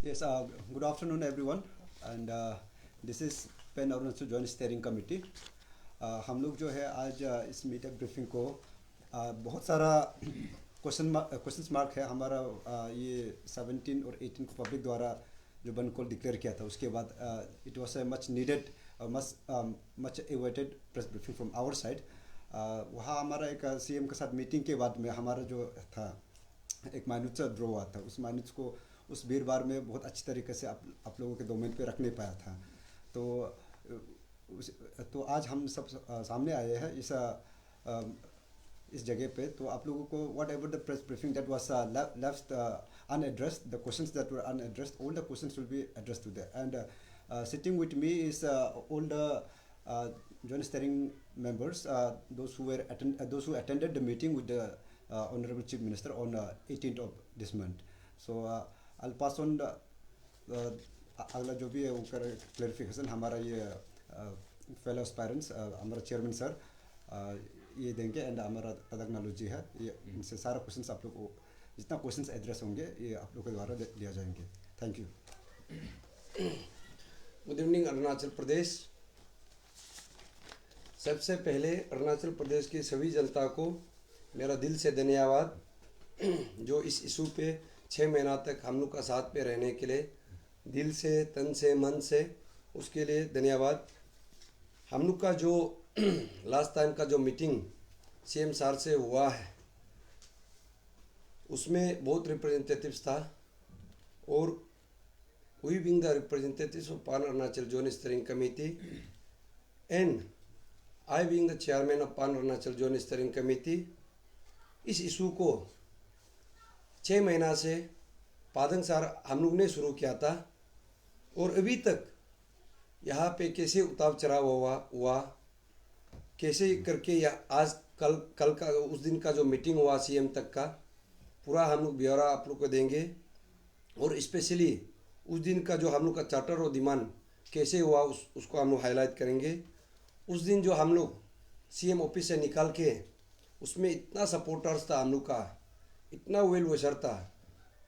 Yes, good afternoon everyone and this is pan Arunachal joint steering committee. हम लोग जो है आज इस मीटअप ब्रीफिंग को बहुत सारा क्वेश्चन मार्क है हमारा। ये 17 और 18 को पब्लिक द्वारा जो बंद कॉल डिक्लेयर किया था उसके बाद it was a much needed much awaited press briefing from our side. वहाँ हमारा एक सीएम के साथ मीटिंग के बाद में हमारा जो था एक माइनूट सा ड्रॉ हुआ था। उस माइनूट्स को उस वीरवार में बहुत अच्छी तरीके से आप लोगों के डोमेन पे रख नहीं पाया था। तो आज हम सब सामने आए हैं इस जगह पे। तो आप लोगों को what ever the press briefing that was left unaddressed, the questions that were unaddressed, all the questions will be addressed today. And sitting with me is all the joint steering members, those who attended the meeting with the Honorable Chief Minister on 18th of this month. So I'll pass on अगला जो भी है वो clarification हमारा ये fellow aspirants हमारा chairman sir ये देंगे एंड हमारा तदक जी है। ये इनसे सारा क्वेश्चंस आप लोग को जितना क्वेश्चंस एड्रेस होंगे ये आप लोग के द्वारा दिया जाएंगे। Thank you. Good evening Arunachal Pradesh. सबसे पहले अरुणाचल प्रदेश की सभी जनता को मेरा दिल से धन्यवाद जो इस इशू पे 6 महीना तक हम लोग का साथ पे रहने के लिए, दिल से तन से मन से उसके लिए धन्यवाद। हम लोग का जो लास्ट टाइम का जो मीटिंग सीएम सर से हुआ है उसमें बहुत रिप्रेजेंटेटिव्स था और we being the representatives of pan Arunachal zone steering committee and I being the chairman of pan Arunachal zone steering committee, इस इशू को 6 महीना से पादंग सर हम लोग ने शुरू किया था और अभी तक यहाँ पे कैसे उतार चढ़ाव हुआ कैसे करके या आज कल का उस दिन का जो मीटिंग हुआ सीएम तक का पूरा हम लोग ब्यौरा आप लोग को देंगे और स्पेशली उस दिन का जो हम लोग का चार्टर और डिमांड कैसे हुआ उसको हम लोग हाईलाइट करेंगे। उस दिन जो हम लोग सीएम ऑफिस से निकाल के उसमें इतना सपोर्टर्स था, हम लोग का इतना वेल विशर था,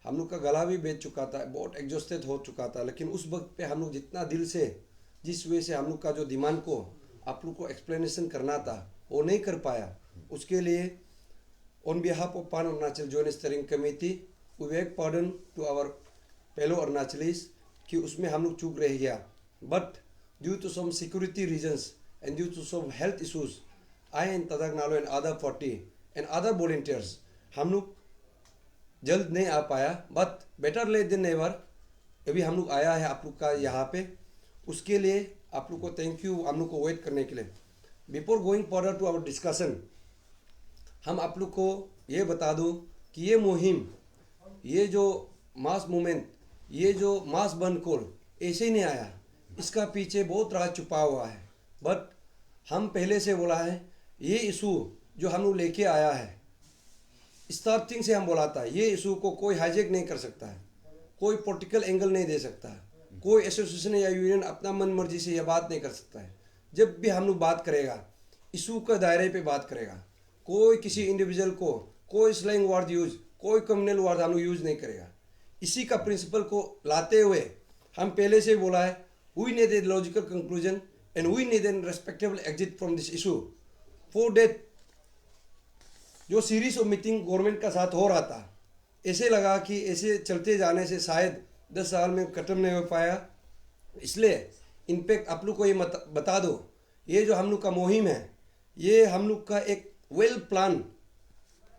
हम लोग का गला भी बेच चुका था, बहुत एग्जॉस्टेड हो चुका था, लेकिन उस वक्त पे हम लोग जितना दिल से जिस वे से हम लोग का जो डिमांड को आप लोग को एक्सप्लेनेशन करना था वो नहीं कर पाया। उसके लिए on behalf of pan Arunachal joint steering committee we beg pardon to our fellow Arunachalis कि उसमें हम लोग चूक रह गया। But due to some security reasons and due to some health issues I and Tadak Nalo and other 40 and other volunteers हम लोग जल्द नहीं आ पाया। But better late than never, अभी हम लोग आया है आप लोग का यहाँ पे, उसके लिए आप लोग को थैंक यू हम लोग को वेट करने के लिए। Before going forward to our discussion हम आप लोग को ये बता दूं कि ये मुहिम, ये जो मास मूवमेंट, ये जो मास बंद कॉल ऐसे ही नहीं आया, इसका पीछे बहुत राज छुपा हुआ है। बट हम पहले से बोला है ये इशू जो हम लोग लेके आया है स्टार्टिंग से हम बोला था ये इशू को कोई हाईजेक नहीं कर सकता है, कोई पॉलिटिकल एंगल नहीं दे सकता है, कोई एसोसिएशन या यूनियन अपना मन मर्जी से यह बात नहीं कर सकता है। जब भी हम लोग बात करेगा इशू का दायरे पे बात करेगा, कोई किसी इंडिविजुअल को कोई स्लैंग वर्ड यूज, कोई कम्युनल वर्ड हम लोग यूज नहीं करेगा। इसी का प्रिंसिपल को लाते हुए हम पहले से बोला है we need a logical conclusion and we need an respectable exit from this issue. For date जो सीरीज ऑफ मीटिंग गवर्नमेंट का साथ हो रहा था ऐसे लगा कि ऐसे चलते जाने से शायद 10 साल में खत्म नहीं हो पाया। इसलिए इनफैक्ट आप लोग को ये बता दो ये जो हम लोग का मुहिम है ये हम लोग का एक वेल प्लान,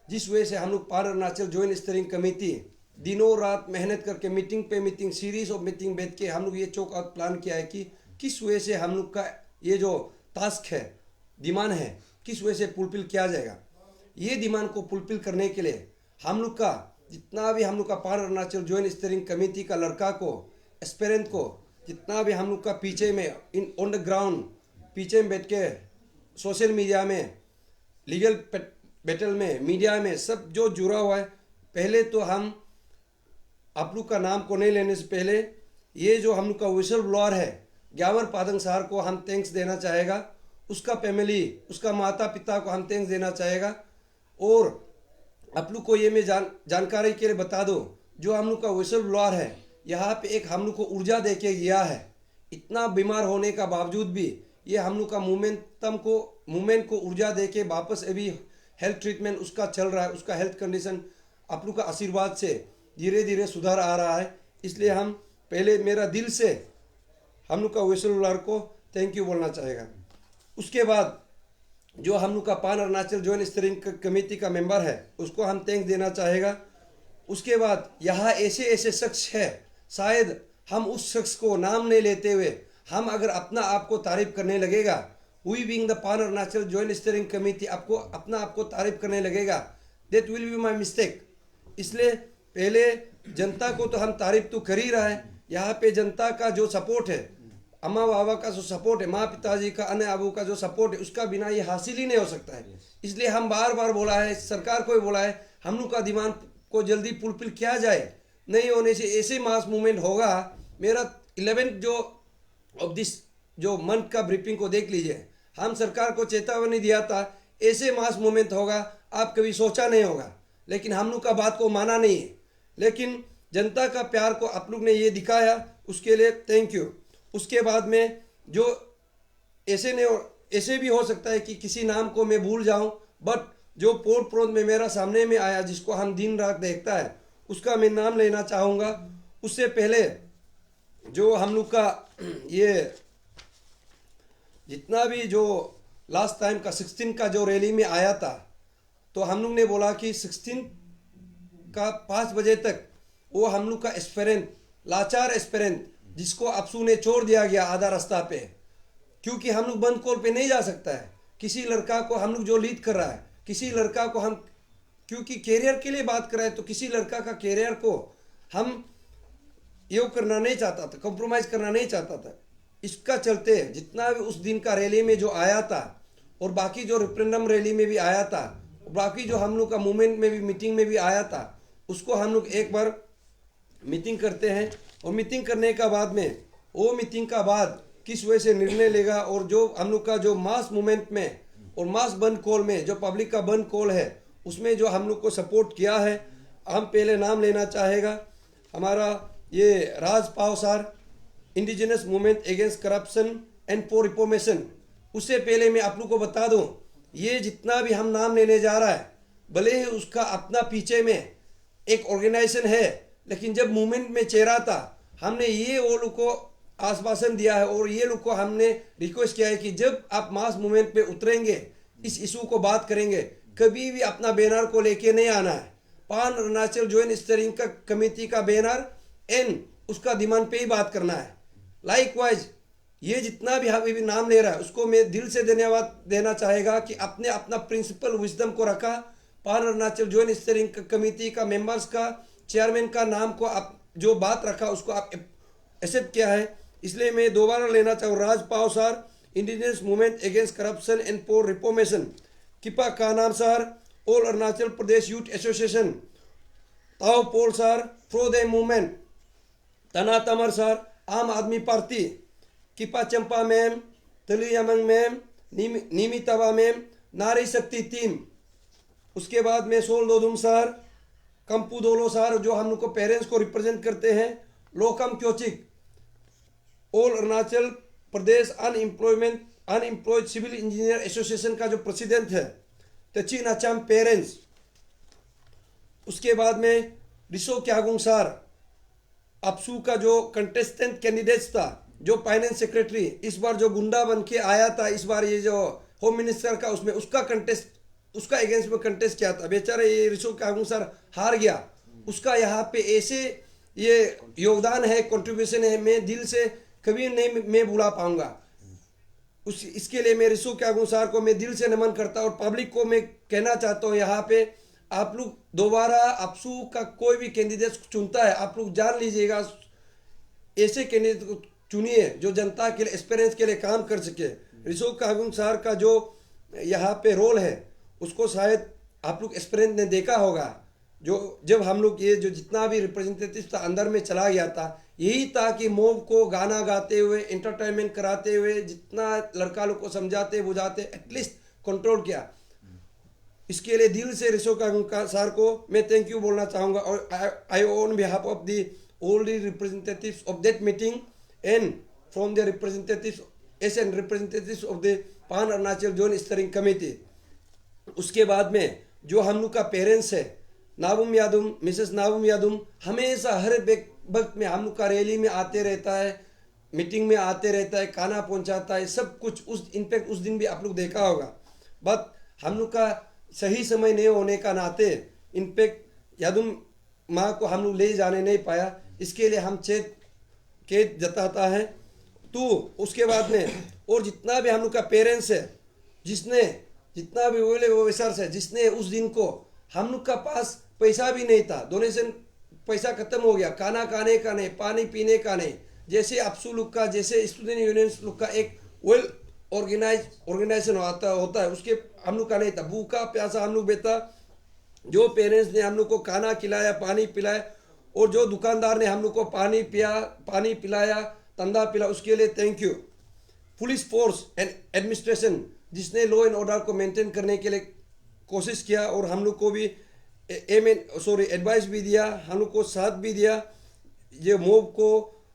जिस वजह से हम लोग पान अरुणाचल जॉइंट स्टीयरिंग कमेटी दिनों रात मेहनत करके मीटिंग पे मीटिंग सीरीज ऑफ मीटिंग बैठ के हम लोग ये चौक आउट प्लान किया है कि किस वजह से हम लोग का ये जो टास्क है डिमांड है किस वजह से फुलफिल किया जाएगा। ये डिमांड को फुलफिल करने के लिए हम लोग का जितना भी हम लोग का पान अरुणाचल जॉइंट स्टीयरिंग कमेटी का लड़का को एस्पिरेंट को जितना भी हम लोग का पीछे में इन ऑन द ग्राउंड पीछे में बैठ के सोशल मीडिया में लीगल बैटल में मीडिया में सब जो जुड़ा हुआ है, पहले तो हम आप लोग का नाम को नहीं लेने से पहले ये जो हम लोग का विशल ब्लोअर है ग्यावर पादंग सर को हम थैंक्स देना चाहेगा, उसका फैमिली उसका माता पिता को हम थैंक्स देना चाहेगा। और आप लोग को ये मैं जानकारी के लिए बता दूं जो हम लोग का विशल ब्लोअर है यहाँ पे एक हम लोग को ऊर्जा दे के गया है। इतना बीमार होने का बावजूद भी ये हम लोग का मूवमेंट को ऊर्जा दे के वापस अभी हेल्थ ट्रीटमेंट उसका चल रहा है। उसका हेल्थ कंडीशन आप लोग का आशीर्वाद से धीरे धीरे सुधार आ रहा है। इसलिए हम पहले मेरा दिल से हम लोग का व्हिसलब्लोअर को थैंक यू बोलना चाहेगा। उसके बाद जो हम लोग का पान अरुणाचल जॉइंट स्टीयरिंग कमेटी का मेंबर है उसको हम थैंक देना चाहेगा। उसके बाद यहाँ ऐसे ऐसे शख्स है, शायद हम उस शख्स को नाम नहीं लेते हुए हम अगर अपना आप को तारीफ करने लगेगा, we being the pan Arunachal joint steering committee आपको अपना आप को तारीफ करने लगेगा, that will be my mistake. इसलिए पहले जनता को तो हम तारीफ तो कर ही रहा है। यहाँ पे जनता का जो सपोर्ट है, अम्मा बाबा का जो सपोर्ट है, माँ पिताजी का, अन्य अबू का जो सपोर्ट है, उसका बिना ये हासिल ही नहीं हो सकता है। इसलिए हम बार बार बोला है, सरकार को भी बोला है, हम लोग का डिमांड को जल्दी फुलफिल किया जाए। नहीं होने से ऐसे मास मूवमेंट होगा। मेरा 11 जो ऑफ दिस जो मंथ का ब्रीफिंग को देख लीजिए, हम सरकार को चेतावनी दिया था ऐसे मास मूवमेंट होगा, आप कभी सोचा नहीं होगा, लेकिन हम लोग का बात को माना नहीं है। लेकिन जनता का प्यार को आप लोग ने ये दिखाया, उसके लिए थैंक यू। उसके बाद में जो ऐसे भी हो सकता है कि किसी नाम को मैं भूल जाऊं, बट जो पोर्ट प्रोन में मेरा सामने में आया, जिसको हम दिन रात देखता है, उसका मैं नाम लेना चाहूँगा। उससे पहले जो हम लोग का ये जितना भी जो लास्ट टाइम का 16 का जो रैली में आया था, तो हम लोग ने बोला कि 16 का 5 बजे तक वो हम लोग का एस्पेरेंट, लाचार एस्पेरेंट जिसको अपसू ने छोड़ दिया गया आधा रास्ता पे, क्योंकि हम लोग बंद कॉल पे नहीं जा सकता है। किसी लड़का को हम लोग जो लीड कर रहा है, किसी लड़का को हम क्योंकि कैरियर के लिए बात कर रहे हैं, तो किसी लड़का का कैरियर को हम ये करना नहीं चाहता था, कॉम्प्रोमाइज़ करना नहीं चाहता था। इसका चलते जितना भी उस दिन का रैली में जो आया था और बाकी जो रेफरेंडम रैली में भी आया था, बाकी जो हम लोग का मूवमेंट में भी मीटिंग में भी आया था, उसको हम लोग एक बार मीटिंग करते हैं। और मीटिंग करने का बाद में वो मीटिंग का बाद किस वजह से निर्णय लेगा, और जो हम लोग का जो मास मूवमेंट में और मास बंद कॉल में जो पब्लिक का बंद कॉल है, उसमें जो हम लोग को सपोर्ट किया है, हम पहले नाम लेना चाहेगा हमारा ये Raj Pao sir, indigenous movement against corruption and for reformation. उससे पहले मैं आप लोग को बता दूं, ये जितना भी हम नाम लेने जा रहा है, भले ही उसका अपना पीछे में एक ऑर्गेनाइजेशन है, लेकिन जब मूवमेंट में चेहरा था, हमने ये वो लोग को आश्वासन दिया है और ये लोग को हमने रिक्वेस्ट किया है कि जब आप मास मूवमेंट पे उतरेंगे, इस इशू को बात करेंगे, कभी भी अपना बैनर को लेके नहीं आना है। पान अरुणाचल जॉइंट स्टीयरिंग का कमेटी का बैनर एंड उसका डिमांड पे ही बात करना है। लाइकवाइज ये जितना भी अभी भी नाम ले रहा है, उसको मैं दिल से धन्यवाद देना चाहेगा कि आपने अपना प्रिंसिपल विजडम को रखा। पान अरुणाचल जॉइंट स्टीयरिंग कमेटी का मेंबर्स का, चेयरमैन का नाम को आप जो बात रखा उसको आप एक्सेप्ट किया है। इसलिए मैं दोबारा लेना चाहूँ Raj Pao sir, indigenous movement against corruption and for reformation, Kipa Kanam sir, all Arunachal Pradesh youth association, Tao Pol sir, from the movement, Tana Tamar sir, आम आदमी पार्टी, किपा चंपा मैम, तली यमंग मैम, निमितावा मैम, नारी शक्ति टीम। उसके बाद में सोल दोदुम सर, कंपू दोलो सर जो हम लोग को पेरेंट्स को रिप्रेजेंट करते हैं, लोकम क्योचिक, ऑल अरुणाचल प्रदेश अनएम्प्लॉयड सिविल इंजीनियर एसोसिएशन का जो प्रेसिडेंट है, तची नाचाम पेरेंट्स। उसके बाद में रिसो क्यागुंग सर, अपसू का जो कंटेस्टेंट कैंडिडेट्स था, जो फाइनेंस सेक्रेटरी इस बार जो गुंडा बन के आया था, इस बार ये जो होम मिनिस्टर का उसमें उसका अगेंस्ट में कंटेस्ट किया था, बेचारा ये रिसो क्यागुंग सर हार गया। उसका यहाँ पे ऐसे ये योगदान है, कंट्रीब्यूशन है, मैं दिल से कभी नहीं मैं भुला पाऊंगा। इसके लिए मैं रिसो क्यागुंग सर को मैं दिल से नमन करता हूँ। और पब्लिक को मैं कहना चाहता हूँ, यहाँ पे आप लोग दोबारा अपसू का कोई भी कैंडिडेट चुनता है, आप लोग जान लीजिएगा ऐसे कैंडिडेट को चुनिए जो जनता के लिए, एक्सपीरियंस के लिए काम कर सके। रिसो क्यागुंग सर का जो यहाँ पे रोल है, उसको शायद आप लोग एक्सपीरियंस ने देखा होगा। जो जब हम लोग ये जो जितना भी रिप्रेजेंटेटिव था अंदर में चला गया था, यही था कि मोब को गाना गाते हुए, एंटरटेनमेंट कराते हुए, जितना लड़का लोग को समझाते बुझाते एटलीस्ट कंट्रोल किया। इसके लिए दिल से रिसो क्यागुंग सर को मैं थैंक यू बोलना चाहूँगा। और I on behalf of the all the representatives of that meeting and from the representatives as and representatives of the Pan Arunachal Joint Steering Committee. उसके बाद में जो हम लोग का पेरेंट्स है नाबुम यादुम, मिसेस नाबुम यादुम, हमेशा हर वक्त में हम लोग का रैली में आते रहता है, मीटिंग में आते रहता है, खाना पहुंचाता है, सब कुछ। उस इनफैक्ट उस दिन भी आप लोग देखा होगा, बट हम लोग का सही समय नहीं होने का नाते इनफैक्ट यादुम माँ को हम लोग ले जाने नहीं पाया। इसके लिए हम खेद जताता है। तो उसके बाद में और जितना भी हम लोग का पेरेंट्स है, जिसने जितना भी ऑफिसर्स है, जिसने उस दिन को हम लोग का पास पैसा भी नहीं था, डोनेशन पैसा खत्म हो गया, खाना खाने का नहीं, पानी पीने का नहीं, जैसे अफसू लोग का, जैसे स्टूडेंट यूनियंस लोग का एक वेल ऑर्गेनाइजेशन होता है, उसके हम लोग का नहीं था। भूखा प्यासा हम लोग बेटा, जो पेरेंट्स ने हम लोग को खाना खिलाया, पानी पिलाया, और जो दुकानदार ने हम लोग को पानी पिलाया, तंदा पिला, उसके लिए thank you. Police force and administration जिसने लॉ एंड ऑर्डर को मेंटेन करने के लिए कोशिश किया और हम लोग को भी एडवाइस भी दिया, हम लोग को साथ भी दिया, ये मॉब को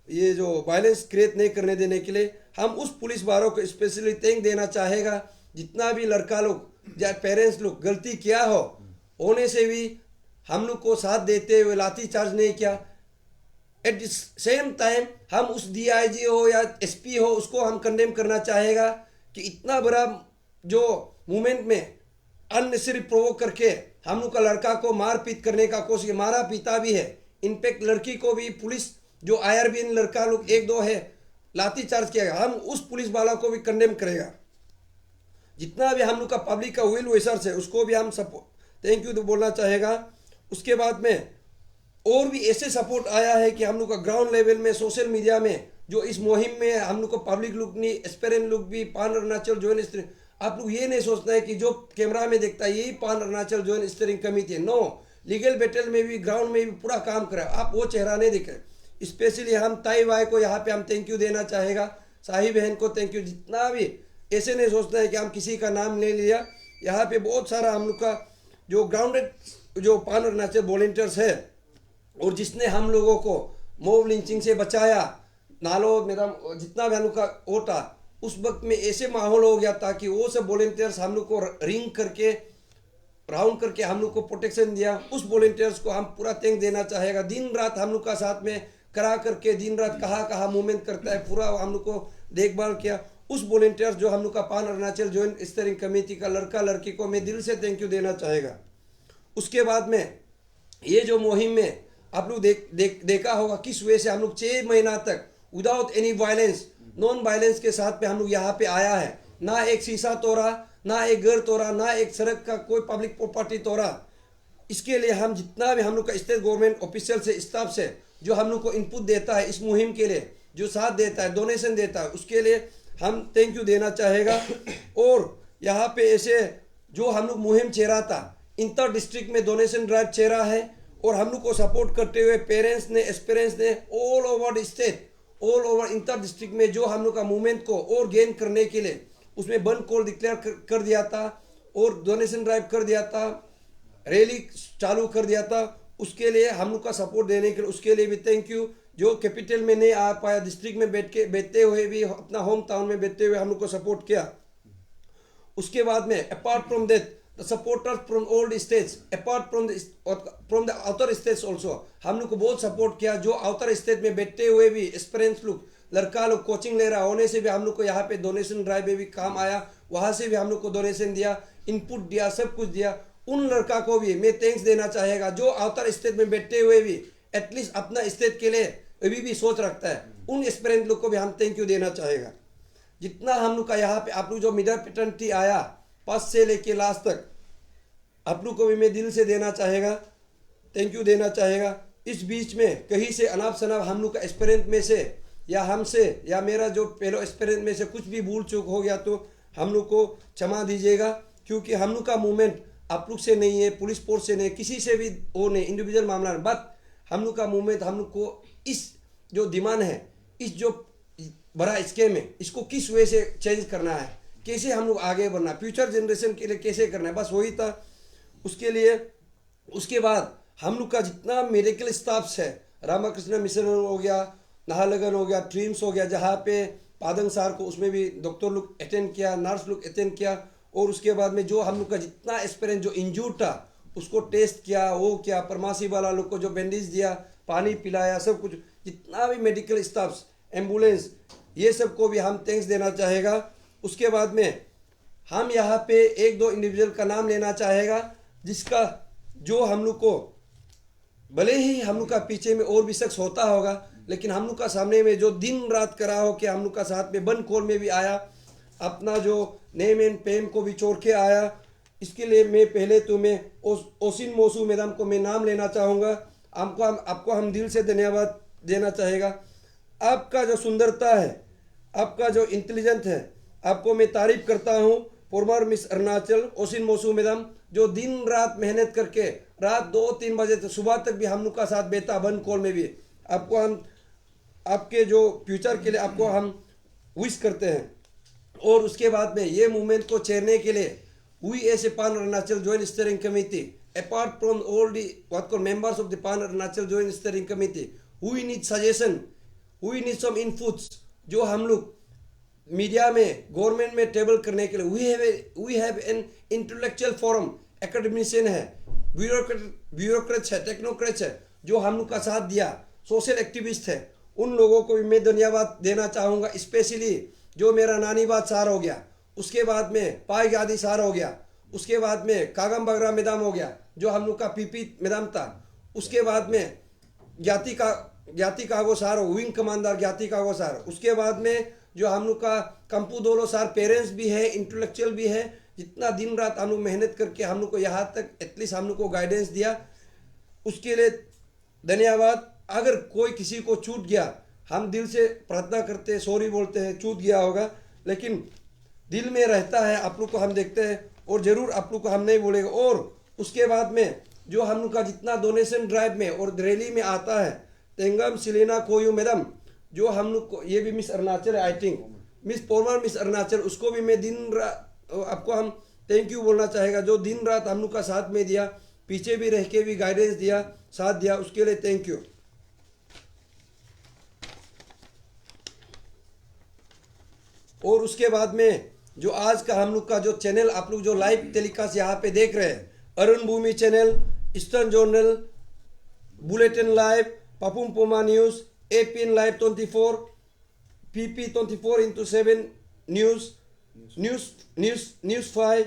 ये जो वायलेंस क्रिएट नहीं करने देने के लिए। हम उस पुलिस वालों को स्पेशली थैंक देना चाहेगा, जितना भी लड़का लोग या पेरेंट्स लोग गलती किया होने से भी हम लोग को साथ देते हुए लाठी चार्ज नहीं किया। एट द सेम टाइम हम उस DIG हो या SP हो, उसको हम कंडेम करना चाहेगा कि इतना बड़ा जो मूवमेंट में अननेसेसरी प्रोवोक करके हम लोग का लड़का को मार पीट करने का कोशिश, मारा पीता भी है। इनफैक्ट लड़की को भी पुलिस जो IRBN लड़का लोग 1-2 है लाठी चार्ज किया, हम उस पुलिस वाला को भी कंडेम करेगा। जितना भी हम लोग का पब्लिक का वेल विशर्स है, उसको भी हम सपोर्ट थैंक यू तो बोलना चाहेगा। उसके बाद में और भी ऐसे सपोर्ट आया है कि हम लोग का ग्राउंड लेवल में सोशल मीडिया में जो इस मुहिम में हम लोग को पब्लिक लोग नहीं, एस्पेरेंट लोग भी, पान अरुणाचल जॉइंट स्टीयरिंग, आप लोग ये नहीं सोचना है कि जो कैमरा में देखता है यही पान अरुणाचल जॉइंट स्टीयरिंग कमेटी है। नो, लीगल बैटल में भी ग्राउंड में भी पूरा काम करा, आप वो चेहरा नहीं दिख रहे। स्पेशली हम ताई भाई को यहाँ पे हम थैंक यू देना चाहेगा, साही बहन को थैंक यू। जितना भी ऐसे नहीं सोचना है कि हम किसी का नाम ले लिया, यहाँ पे बहुत सारा हम लोग का जो ग्राउंडेड जो पान अरुणाचल वॉलंटियर्स है, और जिसने हम लोगों को मॉब लिंचिंग से बचाया, नालो मेरा जितना भी हम लोग का वो था, उस वक्त में ऐसे माहौल हो गया था कि वो सब वॉलंटियर्स हम लोग को रिंग करके राउंड करके हम लोग को प्रोटेक्शन दिया। उस वॉलंटियर्स को हम पूरा थैंक देना चाहेगा। दिन रात हम लोग का साथ में करा करके, दिन रात कहाँ मूवमेंट करता है, पूरा हम लोग को देखभाल किया। उस वॉलंटियर्स जो हम लोग का पान अरुणाचल जॉइंट स्टीयरिंग कमेटी का लड़का लड़की को मैं दिल से थैंक यू देना चाहेगा। उसके बाद में ये जो मुहिम में आप लोग देखा होगा किस वे से हम लोग 6 महीना तक without any violence, non violence के साथ पे हम लोग यहाँ पे आया है। ना एक शीशा तोड़ा, ना एक घर तोड़ा, ना एक सड़क का कोई पब्लिक प्रॉपर्टी तोड़ा। इसके लिए हम जितना भी हम लोग का स्टेट गवर्नमेंट ऑफिशियल से, स्टाफ से जो हम लोग को इनपुट देता है इस मुहिम के लिए, जो साथ देता है, डोनेशन देता है, उसके लिए हम थैंक यू देना चाहेगा। और यहाँ पे ऐसे जो हम लोग मुहिम चेहरा था, इंटर डिस्ट्रिक्ट में डोनेशन ड्राइव चेहरा है, और हम लोग को सपोर्ट करते हुए पेरेंट्स ने, एस्पिरेंट्स ने all over the state, all over inter district में जो हम लोग का मूवमेंट को और गेन करने के लिए उसमें बंद कॉल डिक्लेयर कर दिया था, और डोनेशन ड्राइव कर दिया था, रैली चालू कर दिया था। उसके लिए हम लोग का सपोर्ट देने के लिए उसके लिए भी थैंक यू। जो कैपिटल में नहीं आ पाया, डिस्ट्रिक्ट में बैठते हुए भी, अपना होम टाउन में बैठते हुए हम लोग को सपोर्ट किया। उसके बाद में apart from that the supporters from all the states, apart from the outer states also, हम लोग को बहुत सपोर्ट किया। जो आउटर स्टेट में बैठते हुए भी एक्सपीरियंस लोग, लड़का लोग कोचिंग ले रहा होने से भी हम लोग को यहाँ पे डोनेशन ड्राइव में भी काम आया, वहाँ से भी हम लोग को डोनेशन दिया, इनपुट दिया, सब कुछ दिया। उन लड़का को भी मैं थैंक्स देना चाहेगा जो आउटर स्टेट में बैठते हुए भी एटलीस्ट अपना स्टेट के लिए अभी भी सोच रखता है। उन एक्सपीरियंस लोग को भी हम थैंक यू देना चाहेगा। जितना हम लोग का यहाँ पे आप लोग जो मीडिया पिटंटी आया फर्स्ट से लेके लास्ट तक, आप लोग को भी मैं दिल से देना चाहेगा, थैंक यू देना चाहेगा। इस बीच में कहीं से अनाप शनाप हम लोग का एक्सपीरियंस में से या हमसे या मेरा जो पहले एक्सपीरियंस में से कुछ भी भूल चूक हो गया तो हम लोग को क्षमा दीजिएगा, क्योंकि हम लोग का मूवमेंट आप लोग से नहीं है, पुलिस फोर्स से नहीं, किसी से भी वो नहीं, इंडिविजुअल मामला नहीं। बट हम लोग का मूवमेंट, हम लोग को इस जो डिमांड है, इस जो बड़ा स्कीम है, इसको किस वे से चेंज करना है, कैसे हम लोग आगे बढ़ना, फ्यूचर जनरेशन के लिए कैसे करना है, बस वही था। उसके लिए उसके बाद हम लोग का जितना मेडिकल स्टाफ्स है, रामाकृष्ण मिशन हो गया, नाहरलगुन हो गया, ट्रीम्स हो गया, जहाँ पे पादंग सार को उसमें भी डॉक्टर लोग अटेंड किया, नर्स लोग अटेंड किया। और उसके बाद में जो हम लोग का जितना एक्सपीरियंस जो इंजूर्ड था उसको टेस्ट किया, वो क्या परमासी वाला लोग को जो बैंडेज दिया, पानी पिलाया, सब कुछ जितना भी मेडिकल स्टाफ्स, एम्बुलेंस, ये सब को भी हम थैंक्स देना चाहेगा। उसके बाद में हम यहाँ पे एक दो इंडिविजुअल का नाम लेना चाहेगा, जिसका जो हम लोग को भले ही हम लोग का पीछे में और भी शख्स होता होगा, लेकिन हम लोग का सामने में जो दिन रात करा हो कि हम लोग का साथ में बन खोल में भी आया, अपना जो नेम एंड पेम को भी छोड़ के आया। इसके लिए मैं पहले तो मैं ओसिन मोसू मैडम को मैं नाम लेना चाहूँगा। आपको हम दिल से धन्यवाद देना चाहेगा। आपका जो सुंदरता है, आपका जो इंटेलिजेंट है, आपको मैं तारीफ करता हूँ। फॉर्मर मिस अरुणाचल ओसिन मोसू मैडम, जो दिन रात मेहनत करके रात 2-3 बजे से सुबह तक भी हम लोग का साथ बेता बन कॉल में भी, आपको हम आपके जो फ्यूचर के लिए आपको हम विश करते हैं। और उसके बाद में ये मूवमेंट को चेयरने के लिए we as a pan Arunachal joint steering committee, apart from all the what called members of the pan Arunachal joint steering committee, we need suggestion, we need some inputs जो हम लोग मीडिया में गवर्नमेंट में टेबल करने के लिए we have an intellectual forum, academician है, bureaucrats है, टेक्नोक्रेट्स है, जो हम लोग का साथ दिया, सोशल एक्टिविस्ट है, उन लोगों को भी मैं धन्यवाद देना चाहूँगा। स्पेशली जो मेरा नानीबाद सार हो गया, उसके बाद में पाई गादी सार हो गया, उसके बाद में कागम बगरा मैदाम हो गया जो हम लोग का पीपी मैदाम था, उसके बाद में ज्ञाति कागो सार हो, विंग कमांडर ज्ञाति कागो सार, उसके बाद में जो हम लोग का कंपू दोलो सार पेरेंट्स भी है, इंटेलेक्चुअल भी है, जितना दिन रात हम लोग मेहनत करके हम लोग को यहाँ तक एटलीस्ट हम लोग को गाइडेंस दिया, उसके लिए धन्यवाद। अगर कोई किसी को छूट गया, हम दिल से प्रार्थना करते हैं, सॉरी बोलते हैं, छूट गया होगा, लेकिन दिल में रहता है, आप लोग को हम देखते हैं और ज़रूर आप लोग को हम नहीं बोलेगा। और उसके बाद में जो हम लोग का जितना डोनेशन ड्राइव में और रैली में आता है, तेंगम सिलेना कोयू मैडम, जो हम लोग को, ये भी मिस अरुणाचल है I think, miss farmer miss Arunachal, उसको भी मैं दिन रात आपको हम थैंक यू बोलना चाहेगा, जो दिन रात हम लोग का साथ में दिया, पीछे भी रह के भी गाइडेंस दिया, साथ दिया, उसके लिए थैंक यू। और उसके बाद में जो आज का हम लोग का जो चैनल आप लोग जो लाइव टेलीकास्ट यहाँ पे देख रहे हैं, Arun Bhumi channel, eastern journal, bulletin live, Papum Poma news, APN live 24, PP 24x7 news 5,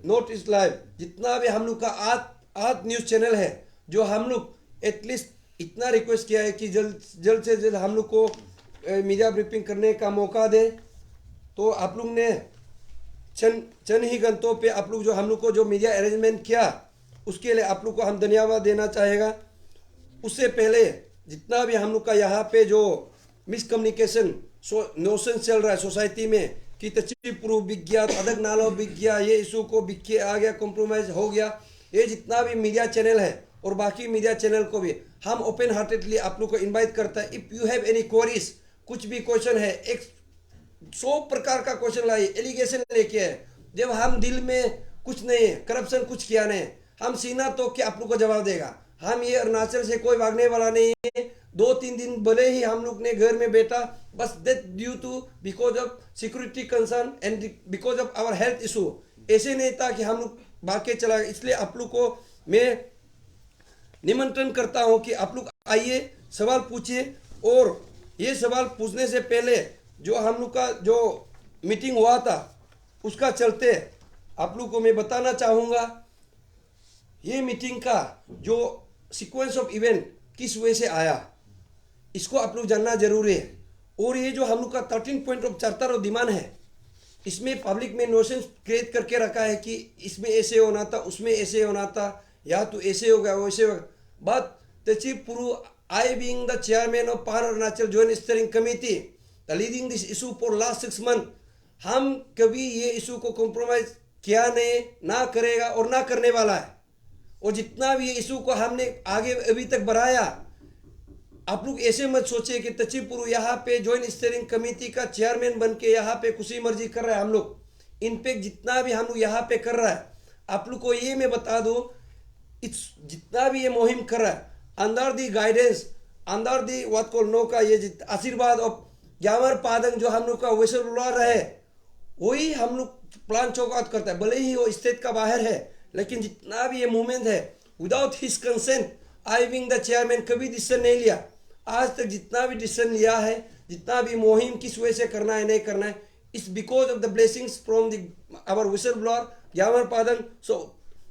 north east live, जितना भी हम लोग का आठ न्यूज़ चैनल है, जो हम लोग एटलीस्ट इतना रिक्वेस्ट किया है कि जल्द से जल्द हम लोग को मीडिया ब्रीफिंग करने का मौका दे। तो आप लोग ने चंद ही घंटों पे आप लोग जो हम लोग को जो मीडिया अरेंजमेंट किया, उसके लिए आप लोग को हम धन्यवाद देना चाहेगा। उससे पहले जितना भी हम लोग का यहाँ पे जो मिसकम्युनिकेशन नोशन चल रहा है सोसाइटी में कि तची प्रूफ बिक गया, अदक नालो बिक गया, ये इशू को बिक के आ गया, कॉम्प्रोमाइज हो गया, ये जितना भी मीडिया चैनल है और बाकी मीडिया चैनल को भी हम ओपन हार्टेडली आप लोग को इन्वाइट करता है। If you have any queries, कुछ भी क्वेश्चन है, एक 100 प्रकार का क्वेश्चन लाइए, एलिगेशन लेके है, जब हम दिल में कुछ नहीं है, करप्शन कुछ किया नहीं, हम सीना तो क्या आप लोग को जवाब देगा। हम ये अरुणाचल से कोई भागने वाला नहीं है। 2-3 दिन भले ही हम लोग ने घर में बैठा, बस that due to because of security concern and because of our health issue, ऐसे नहीं था कि हम लोग भाग के चला गए। इसलिए आप लोग को मैं निमंत्रण करता हूं कि आप लोग आइए, सवाल पूछिए। और ये सवाल पूछने से पहले जो हम लोग का जो मीटिंग हुआ था, उसका चलते आप लोग को मैं बताना चाहूँगा, ये मीटिंग का जो सीक्वेंस ऑफ इवेंट किस वे से आया, इसको आप लोग जानना जरूरी है। और ये जो हम लोग का 13 point of charter of demand है, इसमें पब्लिक में नोशन क्रिएट करके रखा है कि इसमें ऐसे होना था, उसमें ऐसे होना था, या तो ऐसे होगा वैसे होगा। बट त्याची पूर्व I being the chairman of Pan Arunachal Joint Steering Committee, leading this issue for last 6 months, हम कभी ये इशू को कॉम्प्रोमाइज किया नहीं, ना करेगा और ना करने वाला है। और जितना भी ये इशू को हमने आगे अभी तक बढ़ाया, आप लोग ऐसे मत सोचिए कि तचीपुरु यहाँ पे जॉइंट स्टीयरिंग कमेटी का चेयरमैन बन के यहाँ पे खुशी मर्जी कर रहा है। हम लोग इनफैक्ट जितना भी हम लोग यहाँ पे कर रहा है, आप लोग को ये मैं बता दूँ, जितना भी ये मुहिम कर रहा है अंडर दी गाइडेंस अंदर दी वत को नो का ये आशीर्वाद और ग्यामर पादंग जो हम लोग का विसल बुलार है वही हम लोग प्लान चौकात करता है, भले ही वो स्टेट का बाहर है, लेकिन जितना भी ये मूवमेंट है without his consent I being the chairman कभी डिसीजन नहीं लिया। आज तक जितना भी डिसीजन लिया है, जितना भी मुहिम किस वजह से करना है नहीं करना है, it's because of the blessings from the our whistle blower Gyamar Padang. So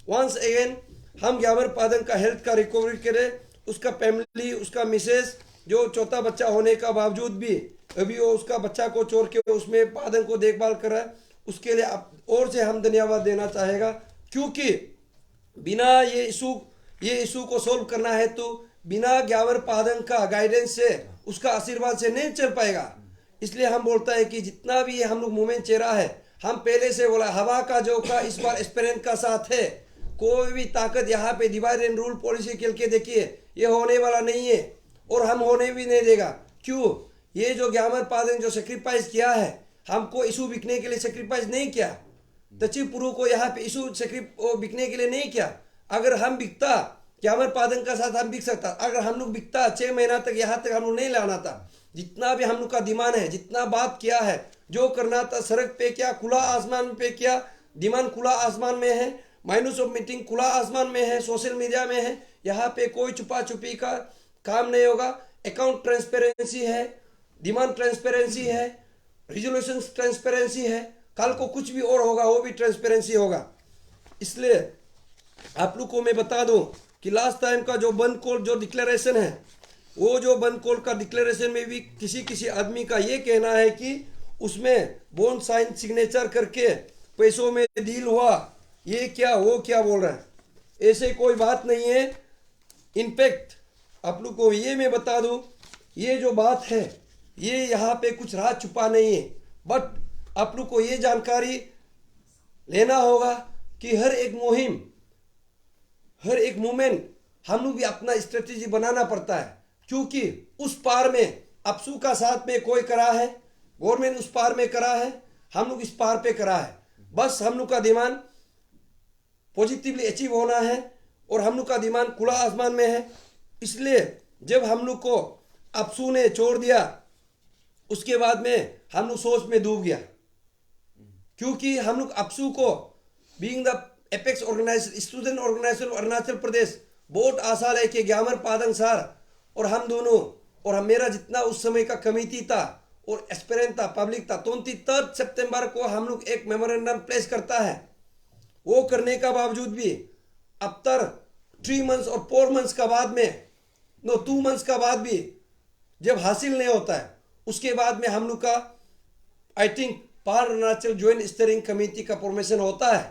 once again हम ग्यामर पादंग का हेल्थ का रिकवरी करें, उसका फैमिली, उसका मिसेस जो चौथा बच्चा होने का बावजूद भी अभी वो उसका बच्चा को छोड़ के उसमें पादंग को देखभाल कर रहा है, उसके लिए और से हम धन्यवाद देना चाहेगा। क्योंकि बिना ये इशू को सोल्व करना है तो बिना ग्यामर पादंग का गाइडेंस से, उसका आशीर्वाद से नहीं चल पाएगा। इसलिए हम बोलता है कि जितना भी ये हम लोग मूवमेंट चेहरा है, हम पहले से बोला हवा का जो का इस बार एक्सपेरिमेंट का साथ है, कोई भी ताकत यहाँ पे डिवाइड एंड रूल पॉलिसी खेल के देखिए ये होने वाला नहीं है और हम होने भी नहीं देगा। क्यों? ये जो ग्यामर पादंग जो सेक्रीफाइस किया है, हमको इशू बिकने के लिए सेक्रीफाइस नहीं किया, तचिपुरु को यहाँ पे इशू बिकने के लिए नहीं किया। अगर हम बिकता ग्यामर पादंग का साथ हम बिक सकता, अगर हम लोग बिकता 6 महीना तक यहाँ तक हम लोग नहीं लाना था। जितना भी हम लोग का डिमांड है, जितना बात किया है, जो करना था सड़क पे किया, खुला आसमान पे किया, डिमांड खुला आसमान में है, माइनस ऑफ मीटिंग खुला आसमान में है, सोशल मीडिया में है, यहाँ पे कोई छुपा छुपी का काम नहीं होगा। अकाउंट ट्रांसपेरेंसी है, डिमांड ट्रांसपेरेंसी है, रिजोल्यूशन ट्रांसपेरेंसी है, कल को कुछ भी और होगा वो भी ट्रांसपेरेंसी होगा। इसलिए आप लोग को मैं बता दूं कि लास्ट टाइम का जो बंद कॉल जो डिक्लेरेशन है, वो जो बंद कॉल का डिक्लेरेशन में भी किसी आदमी का ये कहना है कि उसमें बॉन्ड साइन सिग्नेचर करके पैसों में डील हुआ, ये क्या वो क्या बोल रहा है, ऐसे कोई बात नहीं है। इनफैक्ट आप लोग को ये मैं बता दूं, ये जो बात है ये यहाँ पे कुछ राज छुपा नहीं है, बट आप लोग को ये जानकारी लेना होगा कि हर एक मुहिम, हर एक मूवमेंट हम लोग भी अपना स्ट्रेटेजी बनाना पड़ता है। क्योंकि उस पार में अपसू का साथ में कोई करा है, गवर्नमेंट उस पार में करा है, हम लोग इस पार पे करा है। बस हम लोग का डिमांड पॉजिटिवली अचीव होना है और हम लोग का डिमांड खुला आसमान में है। इसलिए जब हम लोग को अपसू ने छोड़ दिया, उसके बाद में हम लोग सोच में डूब गया। क्योंकि हम लोग अपसू को being the apex organisation, student organisation Arunachal Pradesh, बहुत आशा है कि ग्यामर पादंग सर और हम दोनों और मेरा जितना उस समय का कमेटी था और एस्पिरेंट था, पब्लिक था, 23 सितंबर को हम लोग एक मेमोरेंडम प्लेस करता है। वो करने का बावजूद भी अब तक 3 मंथ्स और 4 मंथ्स का बाद में 2 मंथ्स का बाद भी जब हासिल नहीं होता है, उसके बाद में हम लोग का I think pan Arunachal joint steering committee का फॉर्मेशन होता है